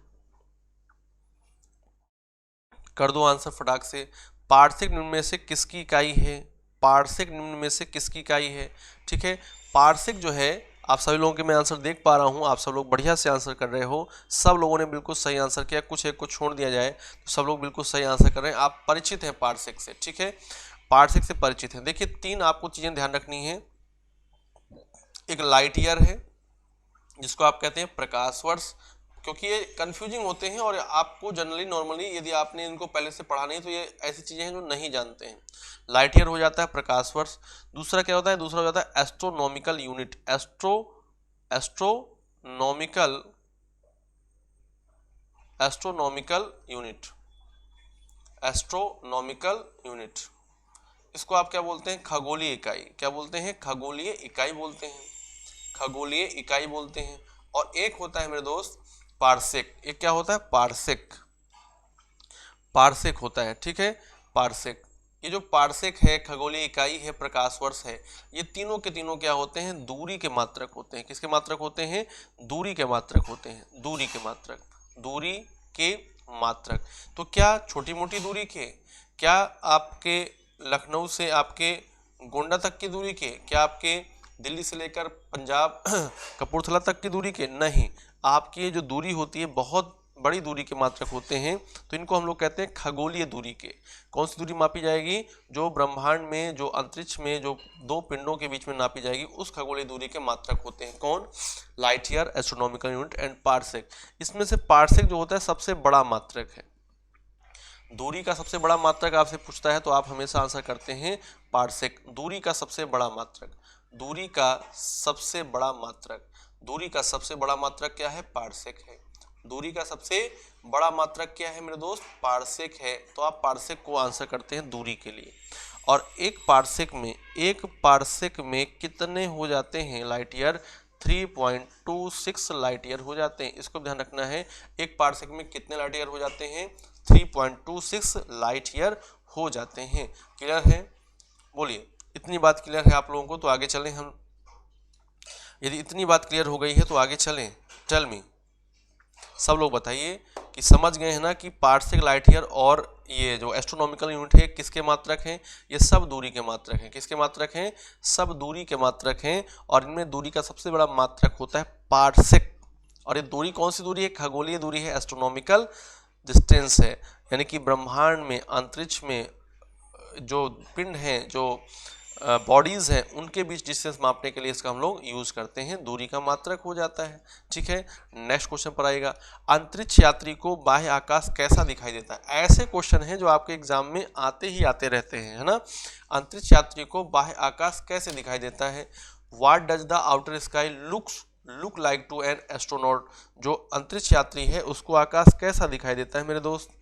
कर दो, आंसर फटाक से। पार्श्विक निम्न में से किसकी इकाई है, पार्श्विक निम्न में से किसकी इकाई है। ठीक है, पार्श्विक जो है, आप सभी लोगों के मैं आंसर देख पा रहा हूं, आप सब लोग बढ़िया से आंसर कर रहे हो, सब लोगों ने बिल्कुल सही आंसर किया, कुछ एक को छोड़ दिया जाए तो सब लोग बिल्कुल सही आंसर कर रहे हैं। आप परिचित हैं पार्श्विक से, ठीक है, पार्श्विक से परिचित हैं। देखिए तीन आपको चीजें ध्यान रखनी है, एक लाइट ईयर है जिसको आप कहते हैं प्रकाश वर्ष, क्योंकि ये कंफ्यूजिंग होते हैं और आपको जनरली नॉर्मली यदि आपने इनको पहले से पढ़ा नहीं तो ये ऐसी चीजें हैं जो नहीं जानते हैं। लाइट ईयर हो जाता है प्रकाश वर्ष। दूसरा क्या होता है, दूसरा हो जाता है astronomical unit, astronomical unit, astronomical unit, इसको आप क्या बोलते हैं, खगोलीय इकाई, क्या बोलते हैं, खगोलीय इकाई बोलते हैं, खगोलीय इकाई बोलते हैं। और एक होता है मेरे दोस्त पार्सेक, एक क्या होता है, पार्सेक, पार्सेक होता है। ठीक है, पार्सेक, ये जो पार्सेक है, खगोलीय इकाई है, प्रकाश वर्ष है, ये तीनों के तीनों क्या होते हैं, दूरी के मात्रक होते हैं। किसके मात्रक होते हैं, दूरी के मात्रक होते हैं, दूरी के मात्रक, दूरी के मात्रक। तो क्या छोटी मोटी दूरी के, क्या आपके लखनऊ से आपके गोंडा तक की दूरी के, क्या आपके दिल्ली से लेकर पंजाब कपूरथला तक की दूरी के, नहीं, आपकी ये जो दूरी होती है बहुत बड़ी दूरी के मात्रक होते हैं। तो इनको हम लोग कहते हैं खगोलीय दूरी के। कौन सी दूरी मापी जाएगी, जो ब्रह्मांड में, जो अंतरिक्ष में जो दो पिंडों के बीच में नापी जाएगी, उस खगोलीय दूरी के मात्रक होते हैं। कौन, light year, astronomical unit and parsec. इसमें से पार्सेक जो होता है सबसे बड़ा मात्रक है। दूरी का सबसे बड़ा मात्रक आपसे पूछता है तो आप हमेशा आंसर करते हैं पार्सेक, दूरी का सबसे बड़ा मात्रक, दूरी का सबसे बड़ा मात्रक, दूरी का सबसे बड़ा मात्रक क्या है, पार्सेक है। दूरी का सबसे बड़ा मात्रक क्या है मेरे दोस्त, पार्सेक है। तो आप पार्सेक को आंसर करते हैं दूरी के लिए। और एक पार्सेक में कितने हो जाते हैं लाइट ईयर, 3.26 लाइट ईयर हो जाते हैं। इसको ध्यान रखना है, एक पार्सेक में कितने लाइट ईयर हो जाते हैं, 3.26 लाइट ईयर हो जाते हैं। क्लियर है, बोलिए, इतनी बात क्लियर है आप लोगों को, तो आगे चलें हम। यदि इतनी बात क्लियर हो गई है तो आगे चलें। टेल मी, सब लोग बताइए कि समझ गए हैं ना कि पार्सेक, लाइट ईयर और ये जो एस्ट्रोनॉमिकल यूनिट है किसके मात्रक हैं, ये सब दूरी के मात्रक हैं। किसके मात्रक हैं, सब दूरी के मात्रक हैं। और इनमें दूरी का सबसे बड़ा मात्रक होता है पार्सेक। और ये दूरी कौन सी दूरी है, खगोलीय दूरी है, एस्ट्रोनॉमिकल डिस्टेंस है, यानी कि ब्रह्मांड में, अंतरिक्ष में जो पिंड हैं, जो बॉडीज़ हैं, उनके बीच डिस्टेंस मापने के लिए इसका हम लोग यूज़ करते हैं, दूरी का मात्रक हो जाता है। ठीक है, नेक्स्ट क्वेश्चन पर आएगा, अंतरिक्ष यात्री को बाह्य आकाश कैसा दिखाई देता है। ऐसे क्वेश्चन हैं जो आपके एग्जाम में आते ही आते रहते हैं, है ना। अंतरिक्ष यात्री को बाह्य आकाश कैसे दिखाई देता है। What does the outer sky look like to an astronaut. जो अंतरिक्ष यात्री है उसको आकाश कैसा दिखाई देता है मेरे दोस्त।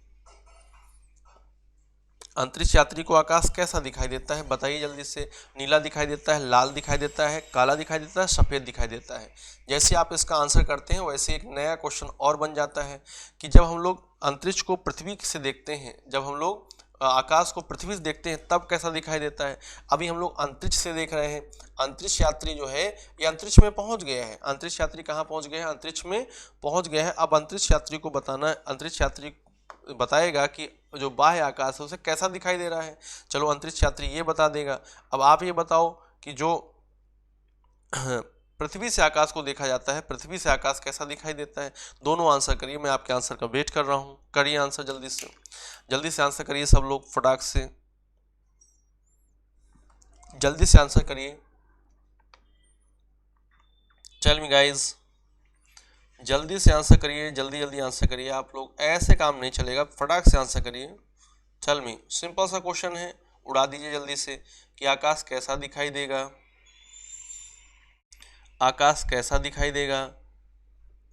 अंतरिक्ष यात्री को आकाश कैसा दिखाई देता है, बताइए जल्दी से। नीला दिखाई देता है, लाल दिखाई देता है, काला दिखाई देता है, सफ़ेद दिखाई देता है। जैसे आप इसका आंसर करते हैं वैसे एक नया क्वेश्चन और बन जाता है कि जब हम लोग अंतरिक्ष को पृथ्वी से देखते हैं, जब हम लोग आकाश को पृथ्वी से देखते हैं तब कैसा दिखाई देता है। अभी हम लोग अंतरिक्ष से देख रहे हैं, अंतरिक्ष यात्री जो है ये अंतरिक्ष में पहुंच गया है। अंतरिक्ष यात्री कहाँ पहुंच गया है, अंतरिक्ष में पहुंच गया है। अब अंतरिक्ष यात्री को बताना है, अंतरिक्ष यात्री बताएगा कि जो बाह्य आकाश है उसे कैसा दिखाई दे रहा है। चलो अंतरिक्ष यात्री ये बता देगा। अब आप ये बताओ कि जो पृथ्वी से आकाश को देखा जाता है, पृथ्वी से आकाश कैसा दिखाई देता है। दोनों आंसर करिए, मैं आपके आंसर का वेट कर रहा हूँ। करिए आंसर जल्दी से आंसर करिए सब लोग, फटाक से जल्दी से आंसर करिए। टेल मी गाइज, जल्दी से आंसर करिए, जल्दी आंसर करिए। आप लोग ऐसे काम नहीं चलेगा, फटाक से आंसर करिए। टेल मी, सिंपल सा क्वेश्चन है, उड़ा दीजिए जल्दी से कि आकाश कैसा दिखाई देगा, आकाश कैसा दिखाई देगा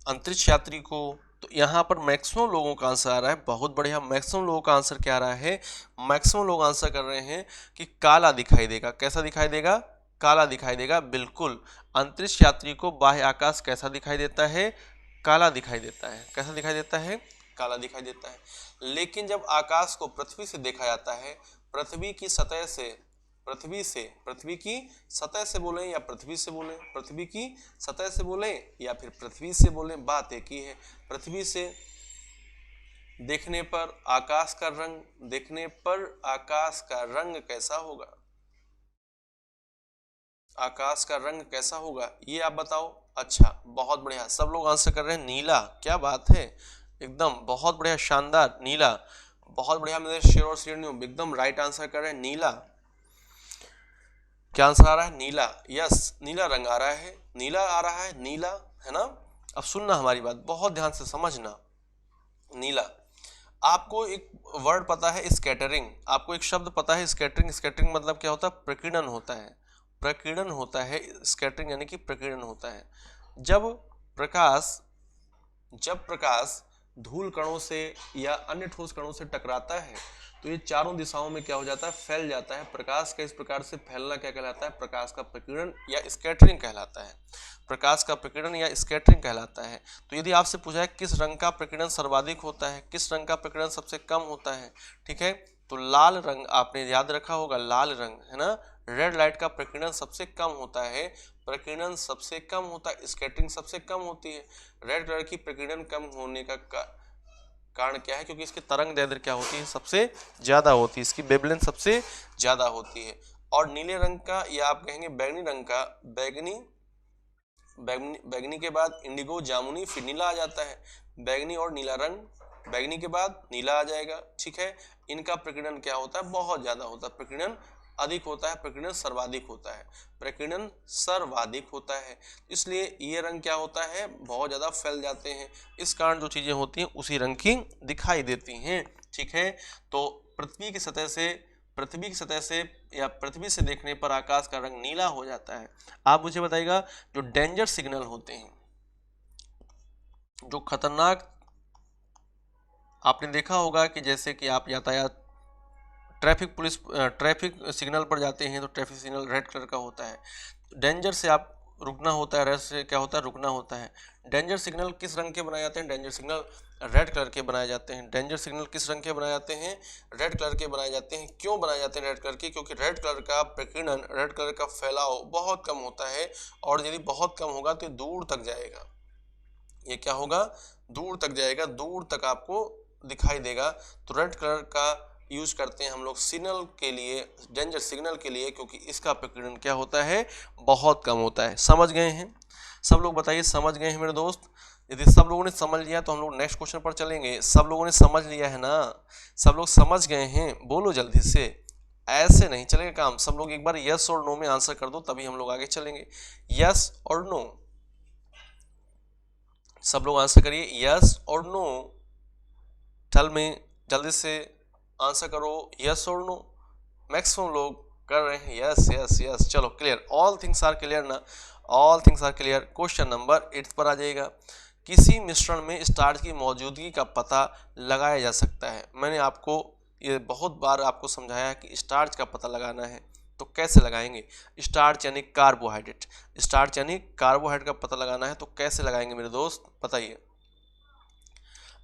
अंतरिक्ष यात्री को। तो यहाँ पर मैक्सिमम लोगों का आंसर आ रहा है, बहुत बढ़िया। मैक्सिमम लोगों का आंसर क्या आ रहा है, मैक्सिमम लोग आंसर कर रहे हैं कि काला दिखाई देगा। कैसा दिखाई देगा, काला दिखाई देगा। बिल्कुल, अंतरिक्ष यात्री को बाह्य आकाश कैसा दिखाई देता है, काला दिखाई देता है। कैसा दिखाई देता है, काला दिखाई देता है। लेकिन जब आकाश को पृथ्वी से देखा जाता है, पृथ्वी की सतह से, पृथ्वी की सतह से बोलें या पृथ्वी से बोलें, पृथ्वी की सतह से बोलें या फिर पृथ्वी से बोलें, बात एक ही है। पृथ्वी से देखने पर आकाश का रंग, देखने पर आकाश का रंग कैसा होगा, आकाश का रंग कैसा होगा, ये आप बताओ। अच्छा, बहुत बढ़िया, सब लोग आंसर कर रहे हैं नीला। क्या बात है, एकदम बहुत बढ़िया, शानदार, नीला। बहुत बढ़िया मेरे शेर और शेरनियों, एकदम राइट आंसर कर रहे हैं, नीला। क्या आंसर आ रहा है, नीला। यस, नीला रंग आ रहा है, नीला आ रहा है, नीला, है ना। अब सुनना हमारी बात, बहुत ध्यान से समझना। नीला, आपको एक वर्ड पता है स्कैटरिंग, आपको एक शब्द पता है स्कैटरिंग। स्कैटरिंग मतलब क्या होता है, प्रकीर्णन होता है, प्रकीर्णन होता है। स्कैटरिंग यानी कि प्रकीर्णन होता है। जब प्रकाश धूल कणों से या अन्य ठोस कणों से टकराता है तो ये चारों दिशाओं में क्या हो जाता है, फैल जाता है। प्रकाश का इस प्रकार से फैलना क्या कहलाता है, प्रकाश का प्रकीर्णन या स्कैटरिंग कहलाता है। प्रकाश का प्रकीर्णन या स्कैटरिंग कहलाता है। तो यदि आपसे पूछा है किस रंग का प्रकीर्णन सर्वाधिक होता है, किस रंग का प्रकीर्णन सबसे कम होता है, ठीक है, तो लाल रंग आपने याद रखा होगा, लाल रंग, है ना। रेड लाइट का प्रकीर्णन सबसे कम होता है, प्रकीर्णन सबसे कम होता है, स्कैटरिंग सबसे कम होती है। रेड कलर की प्रकीर्णन कम होने का कारण क्या है, क्योंकि इसकी तरंग दैर्ध्य क्या होती है, सबसे ज्यादा होती है, इसकी वेवलेंथ सबसे ज्यादा होती है। और नीले रंग का, या आप कहेंगे बैगनी रंग का, बैगनी के बाद इंडिगो, जामुनी, फिर नीला आ जाता है। बैगनी और नीला रंग, बैगनी के बाद नीला आ जाएगा, ठीक है। इनका प्रकीर्णन क्या होता है, बहुत ज्यादा होता है, प्रकीर्णन अधिक होता है, प्रकीर्णन सर्वाधिक होता है, प्रकीर्णन सर्वाधिक होता है। इसलिए ये रंग क्या होता है, बहुत ज्यादा फैल जाते हैं। इस कारण जो चीजें होती हैं उसी रंग की दिखाई देती हैं, ठीक है। तो पृथ्वी की सतह से या पृथ्वी से देखने पर आकाश का रंग नीला हो जाता है। आप मुझे बताइएगा, जो डेंजर सिग्नल होते हैं, जो खतरनाक, आपने देखा होगा कि जैसे कि आप यातायात ट्रैफिक सिग्नल पर जाते हैं तो ट्रैफिक सिग्नल रेड कलर का होता है। डेंजर से आप रुकना होता है, रेड से क्या होता है, रुकना होता है। डेंजर सिग्नल किस रंग के बनाए जाते हैं, डेंजर सिग्नल रेड कलर के बनाए जाते हैं। डेंजर सिग्नल किस रंग के बनाए जाते हैं, रेड कलर के बनाए जाते हैं। क्यों बनाए जाते हैं रेड कलर के, क्योंकि रेड कलर का प्रकीर्णन, रेड कलर का फैलाव बहुत कम होता है, और यदि बहुत कम होगा तो दूर तक जाएगा। ये क्या होगा, दूर तक जाएगा, दूर तक आपको दिखाई देगा। तो रेड कलर का यूज करते हैं हम लोग सिग्नल के लिए, डेंजर सिग्नल के लिए, क्योंकि इसका प्रकीर्णन क्या होता है, बहुत कम होता है। समझ गए हैं सब लोग, बताइए समझ गए हैं मेरे दोस्त। यदि सब लोगों ने समझ लिया तो हम लोग नेक्स्ट क्वेश्चन पर चलेंगे। सब लोगों ने समझ लिया है ना, सब लोग समझ गए हैं, बोलो जल्दी से, ऐसे नहीं चलेगा काम। सब लोग एक बार यस और नो में आंसर कर दो, तभी हम लोग आगे चलेंगे। यस और नो, सब लोग आंसर करिए, यस और नो। टेल में जल्दी से आंसर करो, यस और नो। मैक्सिमम लोग कर रहे हैं यस यस यस। चलो clear, all things are clear ना, all things are clear. Question number 8 पर आ जाएगा। किसी मिश्रण में स्टार्च की मौजूदगी का पता लगाया जा सकता है। मैंने आपको ये बहुत बार आपको समझाया है कि स्टार्च का पता लगाना है तो कैसे लगाएंगे। स्टार्च यानी कार्बोहाइड्रेट, स्टार्च यानी कार्बोहाइड्रेट का पता लगाना है तो कैसे लगाएंगे मेरे दोस्त, बताइए।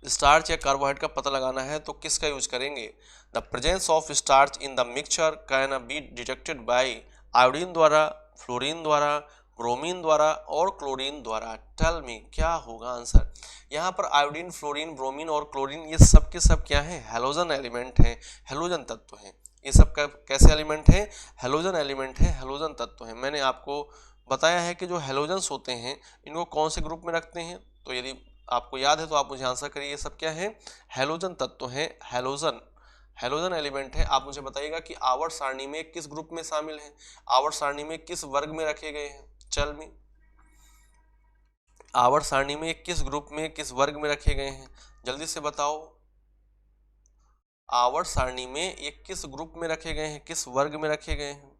स्टार्च या कार्बोहाइड्रेट का पता लगाना है तो किसका यूज करेंगे। The presence of starch in the mixture can be detected by iodine द्वारा, फ्लोरीन द्वारा, ब्रोमीन द्वारा और क्लोरीन द्वारा। टेल मी क्या होगा आंसर। यहाँ पर आयोडीन, फ्लोरीन, ब्रोमीन और क्लोरीन ये सब के सब क्या है, हेलोजन एलिमेंट हैं, हेलोजन तत्व हैं। ये सब का कैसे एलिमेंट है, हेलोजन एलिमेंट है, हेलोजन तत्व है। मैंने आपको बताया है कि जो हेलोजन्स होते हैं इनको कौन से ग्रुप में रखते हैं। तो यदि आपको याद है तो आप मुझे आंसर करिए, ये सब क्या है, हेलोजन तत्व है, हेलोजन, हेलोजन एलिमेंट है। आप मुझे बताइएगा कि आवर्त सारणी में किस ग्रुप में शामिल है, आवर्त सारणी में किस वर्ग में रखे गए हैं। चल मी, आवर्त सारणी में किस ग्रुप में किस वर्ग में रखे गए हैं, जल्दी से बताओ। आवर्त सारणी में ये किस ग्रुप में रखे गए हैं, किस वर्ग में रखे गए हैं।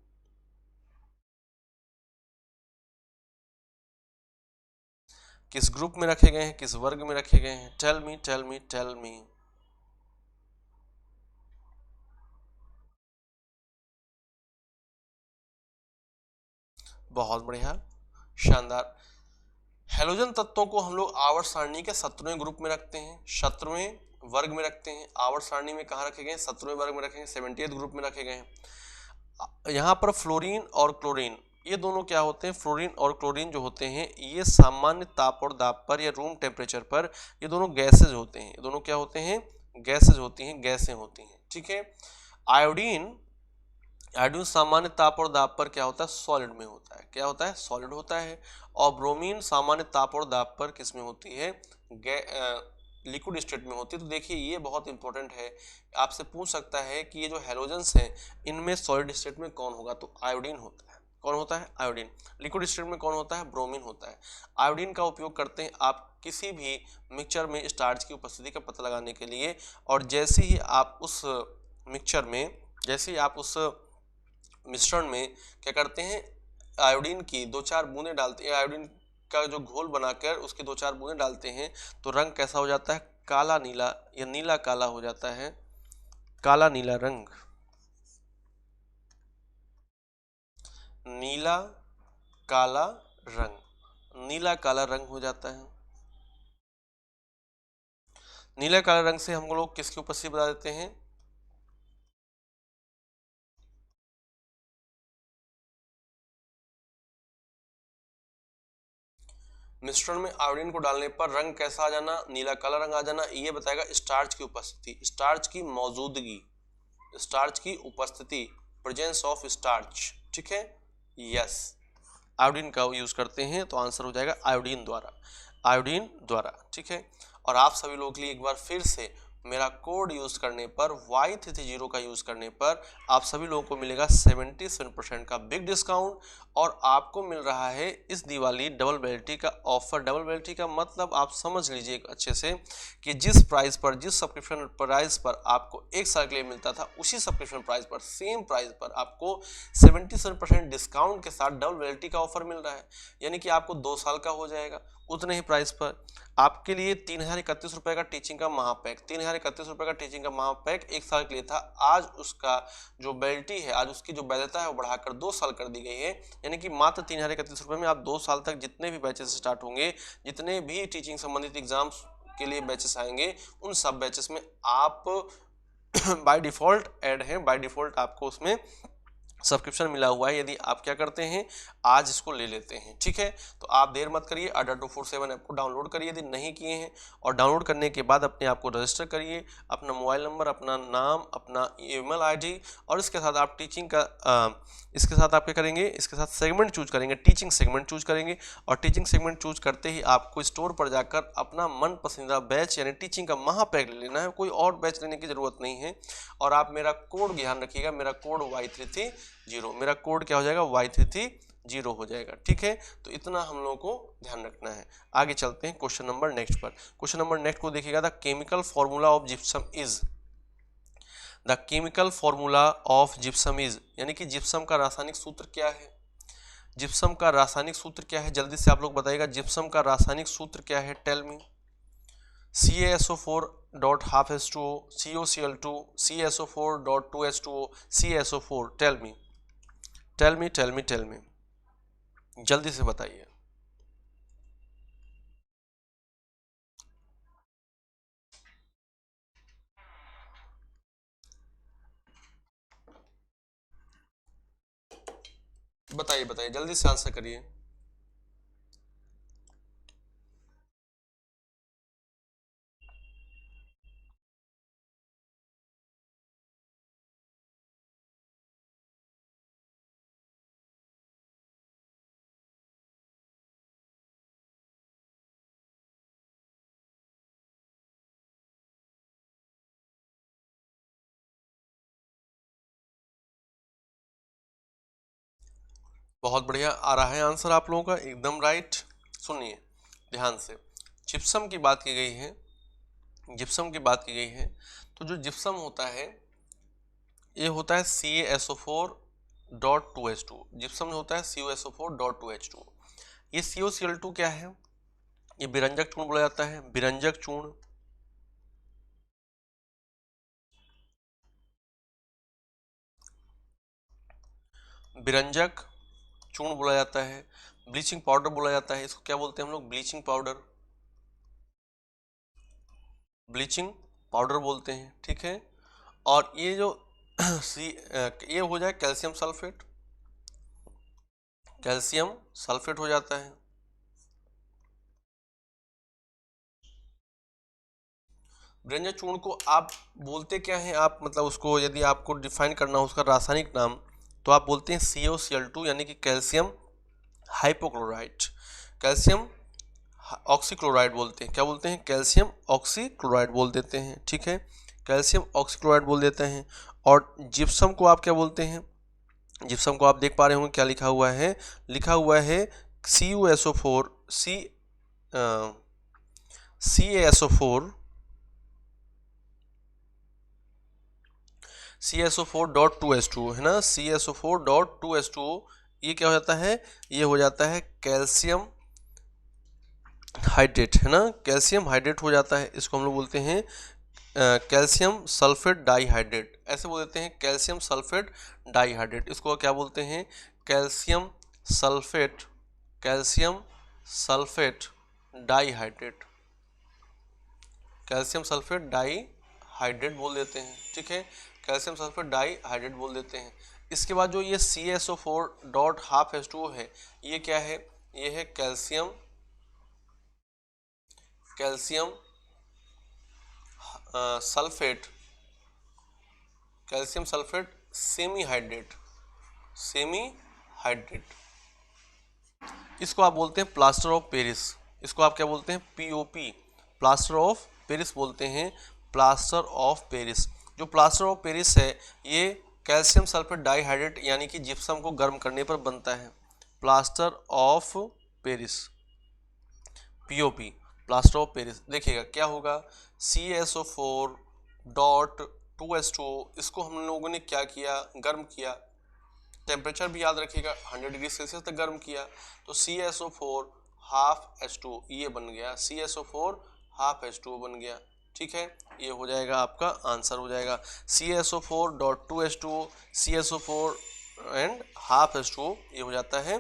किस ग्रुप में रखे गए हैं, किस वर्ग में रखे गए हैं। Tell me tell me tell me. बहुत बढ़िया, शानदार। हेलोजन तत्वों को हम लोग आवर्त सारणी के 17वें ग्रुप में रखते हैं, 17वें वर्ग में रखते हैं। आवर्त सारणी में कहाँ रखे गए हैं, 17वें वर्ग में रखे हैं, 70th ग्रुप में रखे गए हैं। यहाँ पर फ्लोरीन और क्लोरीन ये दोनों क्या होते हैं, फ्लोरीन और क्लोरीन जो होते हैं ये सामान्य ताप और दाब पर या रूम टेम्परेचर पर ये दोनों गैसेज होते हैं। ये दोनों क्या होते हैं, गैसेज होती हैं, गैसें होती हैं, ठीक है। आयोडीन, आयोडीन सामान्य ताप और दाब पर क्या होता है, सॉलिड में होता है। क्या होता है, सॉलिड होता है। और ब्रोमीन सामान्य ताप और दाब पर किस में होती है, लिक्विड स्टेट में होती है। तो देखिए ये बहुत इंपॉर्टेंट है, आपसे पूछ सकता है कि ये जो हेलोजेंस हैं इनमें सॉलिड स्टेट में कौन होगा, तो आयोडीन होता है। कौन होता है, आयोडीन। लिक्विड स्टेट में कौन होता है, ब्रोमीन होता है। आयोडीन का उपयोग करते हैं आप किसी भी मिक्सचर में स्टार्च की उपस्थिति का पता लगाने के लिए। और जैसे ही आप उस मिक्सचर में, जैसे ही आप उस मिश्रण में क्या करते हैं, आयोडीन की 2-4 बूंदें डालते हैं, आयोडीन का जो घोल बनाकर उसकी 2-4 बूंदें डालते हैं तो रंग कैसा हो जाता है, काला नीला या नीला काला हो जाता है, काला नीला रंग, नीला काला रंग, नीला काला रंग हो जाता है। नीला काला रंग से हम लोग किसकी उपस्थिति बता देते हैं, मिश्रण में आयोडीन को डालने पर रंग कैसा आ जाना, नीला काला रंग आ जाना। ये बताएगा स्टार्च की उपस्थिति, स्टार्च की मौजूदगी, स्टार्च की उपस्थिति, प्रेजेंस ऑफ स्टार्च, ठीक है। यस, आयोडीन का यूज करते हैं तो आंसर हो जाएगा आयोडीन द्वारा, आयोडीन द्वारा, ठीक है। और आप सभी लोगों के लिए एक बार फिर से मेरा कोड यूज करने पर Y330 का यूज करने पर आप सभी लोगों को मिलेगा 77% का बिग डिस्काउंट। और आपको मिल रहा है इस दिवाली डबल बेल्टी का ऑफर। डबल बेल्टी का मतलब आप समझ लीजिए अच्छे से कि जिस प्राइस पर, जिस सब्सक्रिप्शन प्राइस पर आपको 1 साल के लिए मिलता था, उसी सब्सक्रिप्शन प्राइस पर, सेम प्राइस पर आपको 77% डिस्काउंट के साथ डबल बेल्टी का ऑफर मिल रहा है। यानी कि आपको 2 साल का हो जाएगा उतने ही प्राइस पर। आपके लिए 3031 रुपए का टीचिंग का महापैक, 3031 रुपए का टीचिंग का महापैक 1 साल के लिए था। आज उसका जो बेल्टी है, आज उसकी जो वैधता है वो बढ़ाकर 2 साल कर दी गई है। यानी कि मात्र 3031 रुपए में आप 2 साल तक जितने भी बैचेस स्टार्ट होंगे, जितने भी टीचिंग संबंधित एग्जाम्स के लिए बैचेस आएंगे, उन सब बैचेस में आप बाय डिफॉल्ट ऐड हैं, बाय डिफॉल्ट आपको उसमें सब्सक्रिप्शन मिला हुआ है। यदि आप क्या करते हैं, आज इसको ले लेते हैं, ठीक है। तो आप देर मत करिए, अड्डा 247 ऐप को डाउनलोड करिए यदि नहीं किए हैं, और डाउनलोड करने के बाद अपने आप को रजिस्टर करिए, अपना मोबाइल नंबर, अपना नाम, अपना ईमेल आईडी, और इसके साथ आप टीचिंग का इसके साथ आप क्या करेंगे, इसके साथ सेगमेंट चूज करेंगे, टीचिंग सेगमेंट चूज करेंगे, और टीचिंग सेगमेंट चूज करते ही आपको स्टोर पर जाकर अपना मन पसंदीदा बैच यानी टीचिंग का महापैक ले लेना है, कोई और बैच लेने की जरूरत नहीं है। और आप मेरा कोड ध्यान रखिएगा, मेरा कोड Y330, मेरा कोड क्या हो जाएगा, Y330 हो जाएगा, ठीक है। तो इतना हम लोगों को ध्यान रखना है। आगे चलते हैं क्वेश्चन नंबर नेक्स्ट पर। क्वेश्चन नंबर नेक्स्ट को देखिएगा, the chemical formula of gypsum is, the chemical formula of gypsum is, यानी कि जिप्सम का रासायनिक सूत्र क्या है, जिप्सम का रासायनिक सूत्र क्या है, जल्दी से आप लोग बताइएगा, जिप्सम का रासायनिक सूत्र क्या है, tell me. CaSO4 dot half H2O, COCl2, CaSO4 dot 2H2O, CaSO4, tell me tell me tell me tell me, जल्दी से बताइए। बताइए बताइए, जल्दी से आंसर करिए। बहुत बढ़िया आ रहा है आंसर आप लोगों का, एकदम राइट। सुनिए ध्यान से, जिप्सम की बात की गई है, जिप्सम की बात की गई है, तो जो जिप्सम होता है ये होता है CaSO4 डॉट 2H2, जिप्सम होता है CaSO4 डॉट 2H2। ये COCl2 क्या है, ये विरंजक चूर्ण बोला जाता है, विरंजक चूर्ण, विरंजक चूर्ण बोला जाता है, ब्लीचिंग पाउडर बोला जाता है, इसको क्या बोलते हैं हम लोग, ब्लीचिंग पाउडर, ब्लीचिंग पाउडर बोलते हैं, ठीक है। और ये जो ये हो जाए कैल्शियम सल्फेट, कैल्शियम सल्फेट हो जाता है। विरंजक चूर्ण को आप बोलते क्या हैं, आप मतलब उसको यदि आपको डिफाइन करना हो उसका रासायनिक नाम, तो आप बोलते हैं COCl2 यानी कि कैल्शियम हाइपोक्लोराइड, कैल्शियम ऑक्सीक्लोराइड बोलते हैं, क्या बोलते हैं, कैल्शियम ऑक्सीक्लोराइड बोल देते हैं, ठीक है, कैल्शियम ऑक्सीक्लोराइड बोल देते हैं। और जिप्सम को आप क्या बोलते हैं, जिप्सम को आप देख पा रहे होंगे क्या लिखा हुआ है, लिखा हुआ है CuSO4 CaSO4 डॉट 2H2 है ना, CaSO4 डॉट 2H2O, ये क्या हो जाता है, ये हो जाता है कैल्शियम हाइड्रेट, है ना, कैल्शियम हाइड्रेट हो जाता है, इसको हम लोग बोलते हैं कैल्शियम सल्फेट डाइहाइड्रेट, ऐसे बोल देते हैं कैल्शियम सल्फेट डाइहाइड्रेट, इसको क्या बोलते हैं, calcium sulphate, calcium sulphate dihydrate, calcium sulphate dihydrate बोल देते हैं, ठीक है, कैल्शियम सल्फेट डाइहाइड्रेट बोल देते हैं। इसके बाद जो ये CaSO4 डॉट हाफ H2O है, ये क्या है, ये है calcium, calcium sulphate, calcium sulphate semi hydrate, semi hydrate, इसको आप बोलते हैं प्लास्टर ऑफ पेरिस, इसको आप क्या बोलते हैं, POP, प्लास्टर ऑफ पेरिस बोलते हैं, प्लास्टर ऑफ पेरिस। जो प्लास्टर ऑफ पेरिस है ये कैल्शियम सल्फेट डाइहाइड्रेट यानी कि जिप्सम को गर्म करने पर बनता है, plaster of Paris, POP, plaster of Paris. देखिएगा क्या होगा, CaSO4 डॉट 2H2O, इसको हम लोगों ने क्या किया, गर्म किया, टेम्परेचर भी याद रखिएगा 100 डिग्री सेल्सियस तक गर्म किया, तो CaSO4 हाफ H2O ये बन गया, CaSO4 हाफ H2O बन गया, ठीक है, ये हो जाएगा आपका आंसर हो जाएगा CaSO4 dot 2H2O, CaSO4 and half H2O, ये हो जाता है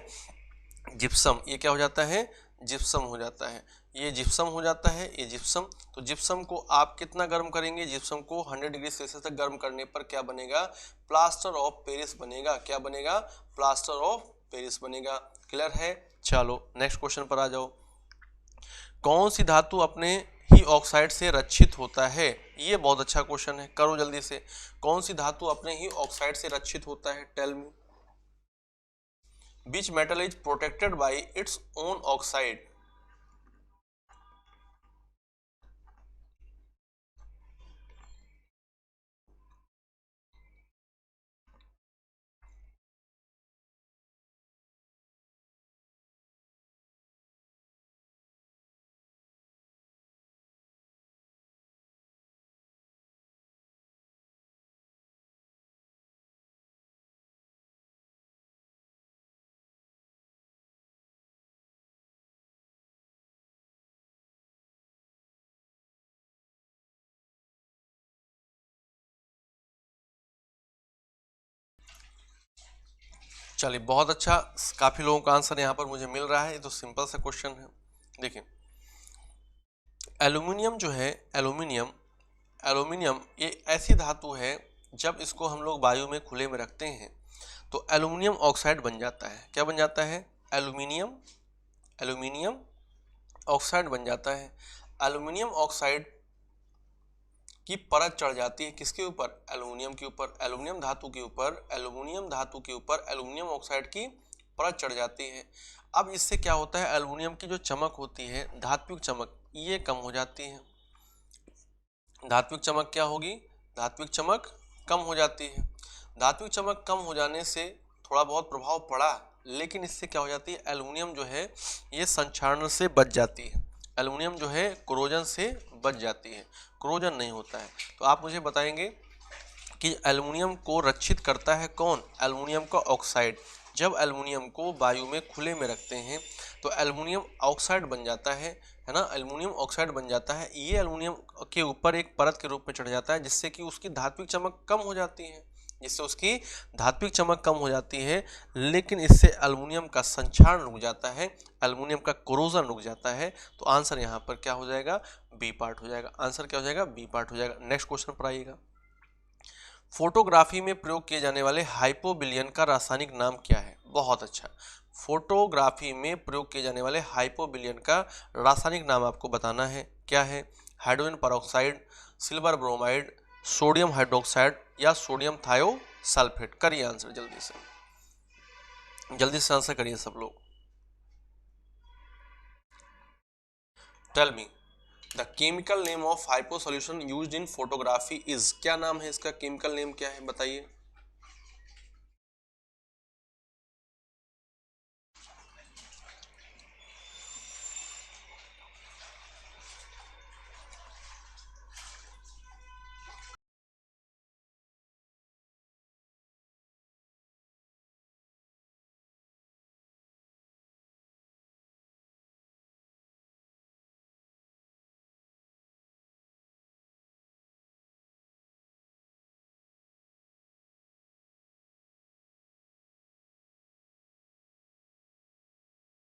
जिप्सम, ये क्या हो जाता है, जिप्सम हो जाता है, ये जिप्सम हो जाता है, ये जिप्सम। तो जिप्सम को आप कितना गर्म करेंगे, जिप्सम को 100 डिग्री सेल्सियस तक गर्म करने पर क्या बनेगा, प्लास्टर ऑफ पेरिस बनेगा, क्या बनेगा, प्लास्टर ऑफ पेरिस बनेगा। क्लियर है? चलो नेक्स्ट क्वेश्चन पर आ जाओ। कौन सी धातु अपने ही ऑक्साइड से रक्षित होता है? ये बहुत अच्छा क्वेश्चन है, करो जल्दी से। कौन सी धातु अपने ही ऑक्साइड से रक्षित होता है? Tell me. Which metal is protected by its own oxide? चलिए बहुत अच्छा, काफी लोगों का आंसर यहाँ पर मुझे मिल रहा है। ये तो सिंपल सा क्वेश्चन है। देखिए एल्यूमिनियम जो है, एल्यूमिनियम एल्यूमिनियम ये ऐसी धातु है, जब इसको हम लोग वायु में खुले में रखते हैं तो एल्यूमिनियम ऑक्साइड बन जाता है। क्या बन जाता है? एल्यूमिनियम एल्यूमिनियम ऑक्साइड बन जाता है। एल्यूमिनियम ऑक्साइड की परत चढ़ जाती है किसके ऊपर? एल्युमिनियम के ऊपर, एल्युमिनियम धातु के ऊपर, एल्युमिनियम धातु के ऊपर एल्युमिनियम ऑक्साइड की परत चढ़ जाती है। अब इससे क्या होता है? एल्युमिनियम की जो चमक होती है, धात्विक चमक, ये कम हो जाती है। धात्विक चमक क्या होगी? धात्विक चमक कम हो जाती है। धात्विक चमक कम हो जाने से थोड़ा बहुत प्रभाव पड़ा, लेकिन इससे क्या हो जाती है? एल्युमिनियम जो है ये संक्षारण से बच जाती है। एल्युमिनियम जो है कोरोजन से बच जाती है, कोरोजन नहीं होता है। तो आप मुझे बताएंगे कि एल्युमिनियम को रक्षित करता है कौन? एल्युमिनियम का ऑक्साइड। जब एल्युमिनियम को वायु में खुले में रखते हैं तो एल्युमिनियम ऑक्साइड बन जाता है ना, एल्युमिनियम ऑक्साइड बन जाता है। ये एल्युमिनियम के ऊपर एक परत के रूप में चढ़ जाता है, जिससे कि उसकी धात्विक चमक कम हो जाती है, जिससे उसकी धात्विक चमक कम हो जाती है। लेकिन इससे एल्युमिनियम का संक्षारण रुक जाता है, एल्युमिनियम का कोरोजन रुक जाता है। तो आंसर यहाँ पर क्या हो जाएगा? बी पार्ट हो जाएगा। आंसर क्या हो जाएगा? बी पार्ट हो जाएगा। नेक्स्ट क्वेश्चन पर आइएगा। फोटोग्राफी में प्रयोग किए जाने वाले हाइपोबिलियन का रासायनिक नाम क्या है? बहुत अच्छा। फोटोग्राफी में प्रयोग किए जाने वाले हाइपोबिलियन का रासायनिक नाम आपको बताना है। क्या है? Hydrogen peroxide, silver bromide, sodium hydroxide या सोडियम थायोसल्फेट। करिए आंसर जल्दी से, जल्दी से आंसर करिए सब लोग। Tell me the chemical name of hypo solution used in photography is. क्या नाम है इसका? केमिकल नेम क्या है बताइए।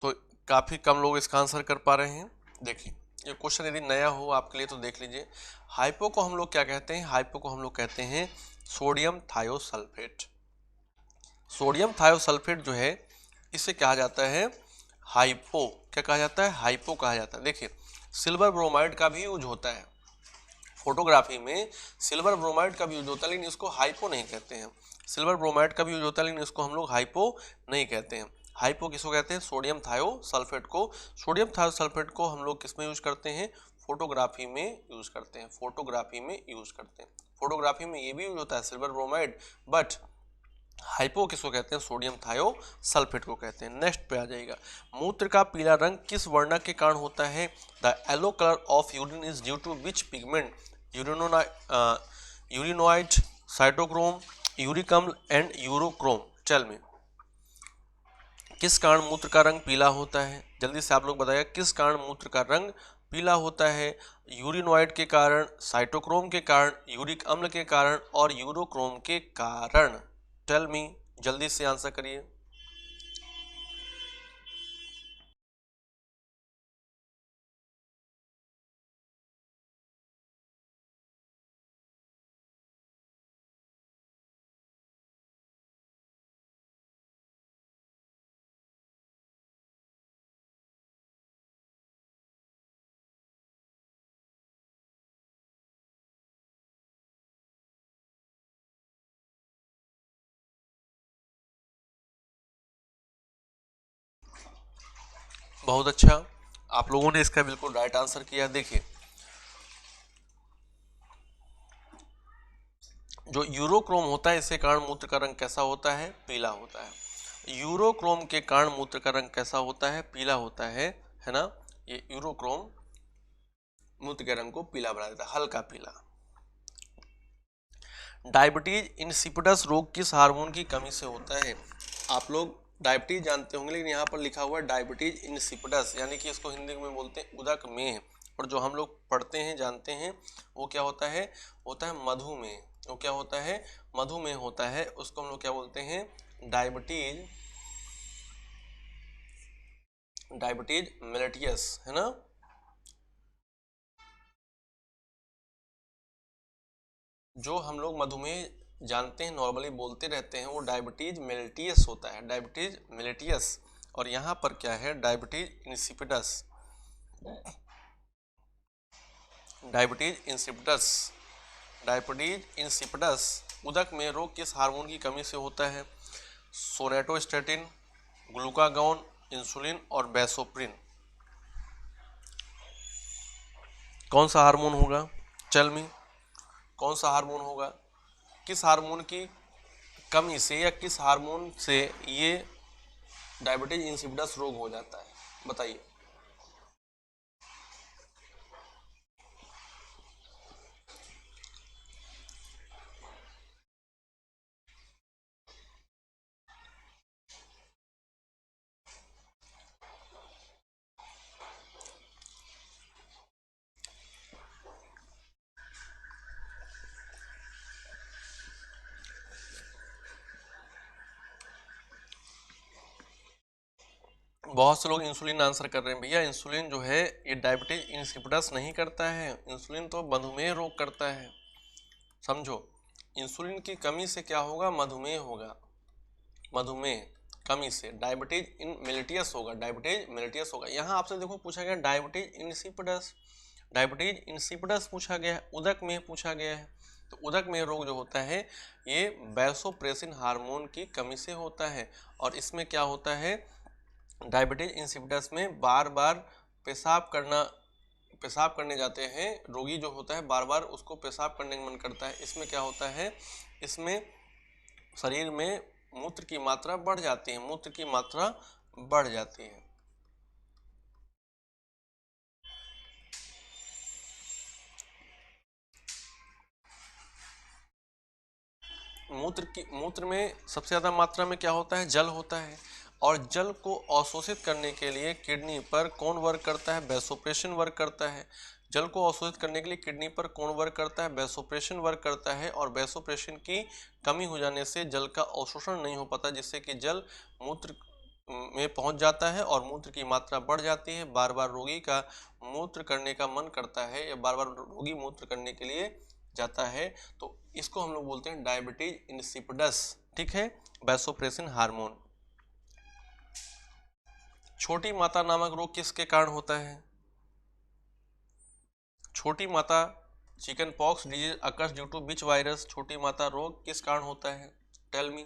तो काफ़ी कम लोग इसका आंसर कर पा रहे हैं। देखिए ये क्वेश्चन यदि नया हो आपके लिए तो देख लीजिए। हाइपो को हम लोग क्या कहते हैं? हाइपो को हम लोग कहते हैं सोडियम थायोसल्फेट। सोडियम थायोसल्फेट जो है इसे कहा जाता है हाइपो। क्या कहा जाता है? हाइपो कहा जाता है। देखिए सिल्वर ब्रोमाइड का भी यूज होता है फोटोग्राफी में, सिल्वर ब्रोमाइड का भी यूज होता है, लेकिन इसको हाइपो नहीं कहते हैं। सिल्वर ब्रोमाइड का भी यूज होता है, लेकिन इसको हम लोग हाइपो नहीं कहते हैं। हाइपो किसको कहते हैं? सोडियम थायोसल्फेट को। सोडियम थायोसल्फेट को हम लोग किस में यूज करते हैं? फोटोग्राफी में यूज करते हैं। फोटोग्राफी में यूज करते हैं। फोटोग्राफी में ये भी यूज होता है सिल्वर ब्रोमाइड, बट हाइपो किसको कहते हैं? सोडियम थायोसल्फेट को कहते हैं। नेक्स्ट पे आ जाएगा। मूत्र का पीला रंग किस वर्णक के कारण होता है? The yellow colour of urine is due to which pigment? Urinoid, cytochrome, uric अम्ल एंड यूरोक्रोम। टेल मी किस कारण मूत्र का रंग पीला होता है? जल्दी से आप लोग बताइए किस कारण मूत्र का रंग पीला होता है? यूरिनोइड के कारण, साइटोक्रोम के कारण, यूरिक अम्ल के कारण और यूरोक्रोम के कारण। टेल मी जल्दी से आंसर करिए। बहुत अच्छा, आप लोगों ने इसका बिल्कुल राइट आंसर किया। देखिए, जो यूरोक्रोम होता है इसके कारण मूत्र का रंग कैसा होता है? पीला होता है। यूरोक्रोम के कारण मूत्र का रंग कैसा होता है? पीला होता है ना। ये यूरोक्रोम मूत्र के रंग को पीला बना देता है, हल्का पीला। डायबिटीज इंसिपिडस रोग किस हार्मोन की कमी से होता है? आप लोग डायबिटीज जानते होंगे, लेकिन यहाँ पर लिखा हुआ है डायबिटीज इंसिपिडस, यानी कि इसको हिंदी में बोलते हैं उदक में। और जो हम लोग पढ़ते हैं जानते हैं वो क्या होता है? होता है मधुमेह। वो क्या होता है? मधुमेह होता है। उसको हम लोग क्या बोलते हैं? डायबिटीज, डायबिटीज मेलिटियस, है ना। जो हम लोग मधुमेह जानते हैं, नॉर्मली बोलते रहते हैं, वो डायबिटीज मेलिटियस होता है, डायबिटीज मेलिटियस। और यहाँ पर क्या है? Diabetes insipidus, diabetes insipidus, diabetes insipidus उदक में रोग किस हार्मोन की कमी से होता है? सोरेटोस्टेटिन, ग्लूकागॉन, इंसुलिन और बेसोप्रिन। कौन सा हार्मोन होगा? चल मी, कौन सा हार्मोन होगा? किस हार्मोन की कमी से या किस हार्मोन से ये डायबिटीज इंसिपिडस रोग हो जाता है? बताइए। बहुत से लोग इंसुलिन आंसर कर रहे हैं। भैया इंसुलिन जो है ये डायबिटीज इंसिपिडस नहीं करता है, इंसुलिन तो मधुमेह रोग करता है, समझो। इंसुलिन की कमी से क्या होगा? मधुमेह होगा, मधुमेह कमी से डायबिटीज इन मेलिटियस होगा, डायबिटीज मेलिटियस होगा। यहाँ आपसे देखो पूछा गया डायबिटीज इंसिपिडस, डायबिटीज इंसिपिडस पूछा गया है, उदक में पूछा गया है। तो उदक में रोग जो होता है ये वैसोप्रेसिन हार्मोन की कमी से होता है। और इसमें क्या होता है? डायबिटीज इंसिपिडस में बार बार पेशाब करना, पेशाब करने जाते हैं रोगी जो होता है, बार बार उसको पेशाब करने का मन करता है। इसमें क्या होता है? इसमें शरीर में मूत्र की मात्रा बढ़ जाती है, मूत्र की मात्रा बढ़ जाती है। मूत्र में सबसे ज़्यादा मात्रा में क्या होता है? जल होता है। और जल को अवशोषित करने के लिए किडनी पर कौन वर्क करता है? वैसोप्रेसिन वर्क करता है। जल को अवशोषित करने के लिए किडनी पर कौन वर्क करता है? वैसोप्रेसिन वर्क करता है। और वैसोप्रेसिन की कमी हो जाने से जल का अवशोषण नहीं हो पाता, जिससे कि जल मूत्र में पहुंच जाता है और मूत्र की मात्रा बढ़ जाती है। बार बार रोगी का मूत्र करने का मन करता है या बार बार रोगी मूत्र करने के लिए जाता है। तो इसको हम लोग बोलते हैं डायबिटीज इंसिपिडस, ठीक है, वैसोप्रेसिन हार्मोन। छोटी माता नामक रोग किसके कारण होता है? छोटी माता chickenpox disease occurs due to which virus? छोटी माता रोग किस कारण होता है? Tell me.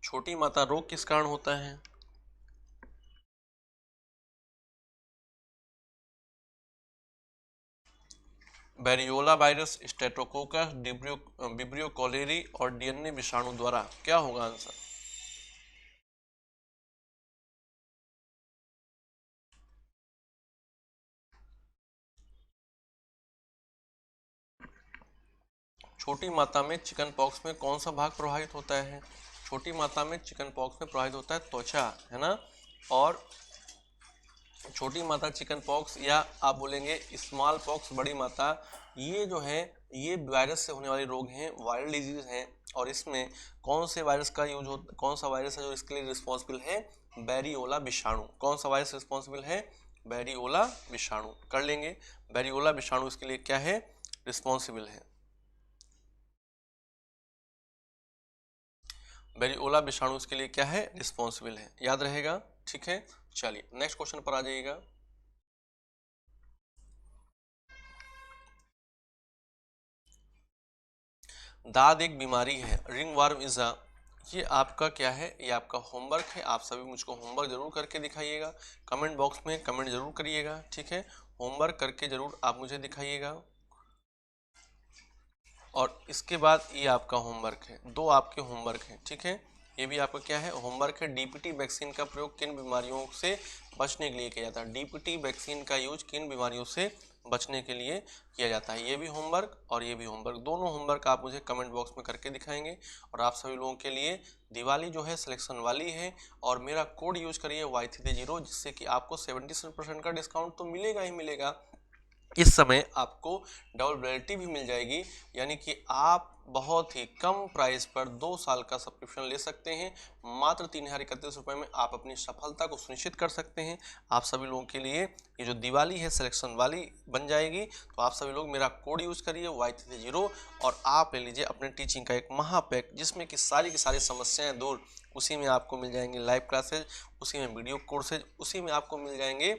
छोटी माता रोग किस कारण होता है? Variola virus, staphylococcus, vibrio cholerae और डीएनए विषाणु द्वारा। क्या होगा आंसर? छोटी मात्रा में चिकन पॉक्स में कौन सा भाग प्रभावित होता है? छोटी मात्रा में चिकन पॉक्स में प्रभावित होता है त्वचा, है ना। और छोटी मात्रा चिकन पॉक्स या आप बोलेंगे स्मॉल पॉक्स बड़ी मात्रा, ये जो है ये वायरस से होने वाले रोग हैं, वायरल डिजीज हैं। और इसमें कौन से वायरस का यूज होता, कौन सा वायरस है जो इसके लिए रिस्पॉन्सिबल है? बैरियोला विषाणु। कौन सा वायरस रिस्पॉन्सिबल है? बैरियोला विषाणु। कर लेंगे, बैरियोला विषाणु इसके लिए क्या है? रिस्पॉन्सिबल है। बैरियोला विषाणु इसके लिए क्या है? रिस्पॉन्सिबल है, याद रहेगा, ठीक है। चलिए नेक्स्ट क्वेश्चन पर आ जाइएगा। दाद एक बीमारी है, रिंग वर्म इज अ ये आपका क्या है, ये आपका होमवर्क है। आप सभी मुझको होमवर्क जरूर करके दिखाइएगा, कमेंट बॉक्स में कमेंट जरूर करिएगा, ठीक है। होमवर्क करके जरूर आप मुझे दिखाइएगा। और इसके बाद ये आपका होमवर्क है, 2 आपके होमवर्क हैं, ठीक है। ये भी आपका क्या है, होमवर्क है। डीपीटी वैक्सीन का प्रयोग किन बीमारियों से बचने के लिए किया जाता है? डीपीटी वैक्सीन का यूज किन बीमारियों से बचने के लिए किया जाता है? ये भी होमवर्क और ये भी होमवर्क, दोनों होमवर्क आप मुझे कमेंट बॉक्स में करके दिखाएंगे। और आप सभी लोगों के लिए दिवाली जो है सिलेक्शन वाली है, और मेरा कोड यूज करिए Y30, जिससे कि आपको 77% का डिस्काउंट तो मिलेगा ही मिलेगा। इस समय आपको डबल वैलिडिटी भी मिल जाएगी, यानी कि आप बहुत ही कम प्राइस पर 2 साल का सब्सक्रिप्शन ले सकते हैं। मात्र 3031 रुपये में आप अपनी सफलता को सुनिश्चित कर सकते हैं। आप सभी लोगों के लिए ये जो दिवाली है सिलेक्शन वाली बन जाएगी। तो आप सभी लोग मेरा कोड यूज करिए Y30, और आप ले लीजिए अपने टीचिंग का एक महापैक, जिसमें कि सारी की सारी समस्याएं दूर। उसी में आपको मिल जाएंगे लाइव क्लासेज, उसी में वीडियो कोर्सेज, उसी में आपको मिल जाएंगे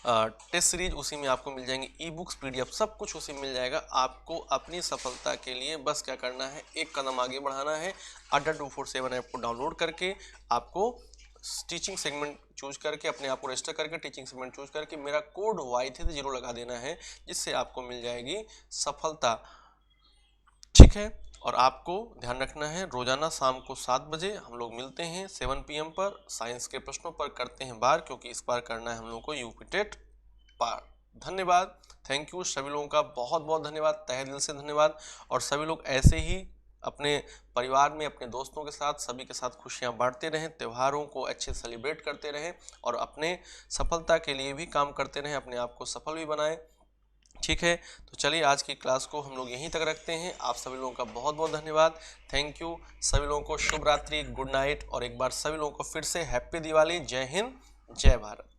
टेस्ट सीरीज, उसी में आपको मिल जाएंगे ई बुक्स, PDF, सब कुछ उसी में मिल जाएगा। आपको अपनी सफलता के लिए बस क्या करना है, एक कदम आगे बढ़ाना है। अड्डा 247 ऐप को डाउनलोड करके आपको टीचिंग सेगमेंट चूज करके अपने आप को रजिस्टर करके टीचिंग सेगमेंट चूज करके मेरा कोड Y30 लगा देना है, जिससे आपको मिल जाएगी सफलता, ठीक है। और आपको ध्यान रखना है, रोजाना शाम को 7 बजे हम लोग मिलते हैं 7 PM पर। साइंस के प्रश्नों पर करते हैं बार, क्योंकि इस बार करना है हम लोग को यूपी टेट पार। धन्यवाद, थैंक यू सभी लोगों का, बहुत बहुत धन्यवाद, तहे दिल से धन्यवाद। और सभी लोग ऐसे ही अपने परिवार में, अपने दोस्तों के साथ, सभी के साथ खुशियां बांटते रहें, त्योहारों को अच्छे सेलिब्रेट करते रहें, और अपने सफलता के लिए भी काम करते रहें, अपने आप को सफल भी बनाएं, ठीक है। तो चलिए आज की क्लास को हम लोग यहीं तक रखते हैं। आप सभी लोगों का बहुत बहुत धन्यवाद, थैंक यू। सभी लोगों को शुभ रात्रि, गुड नाइट, और एक बार सभी लोगों को फिर से हैप्पी दिवाली। जय हिंद, जय भारत।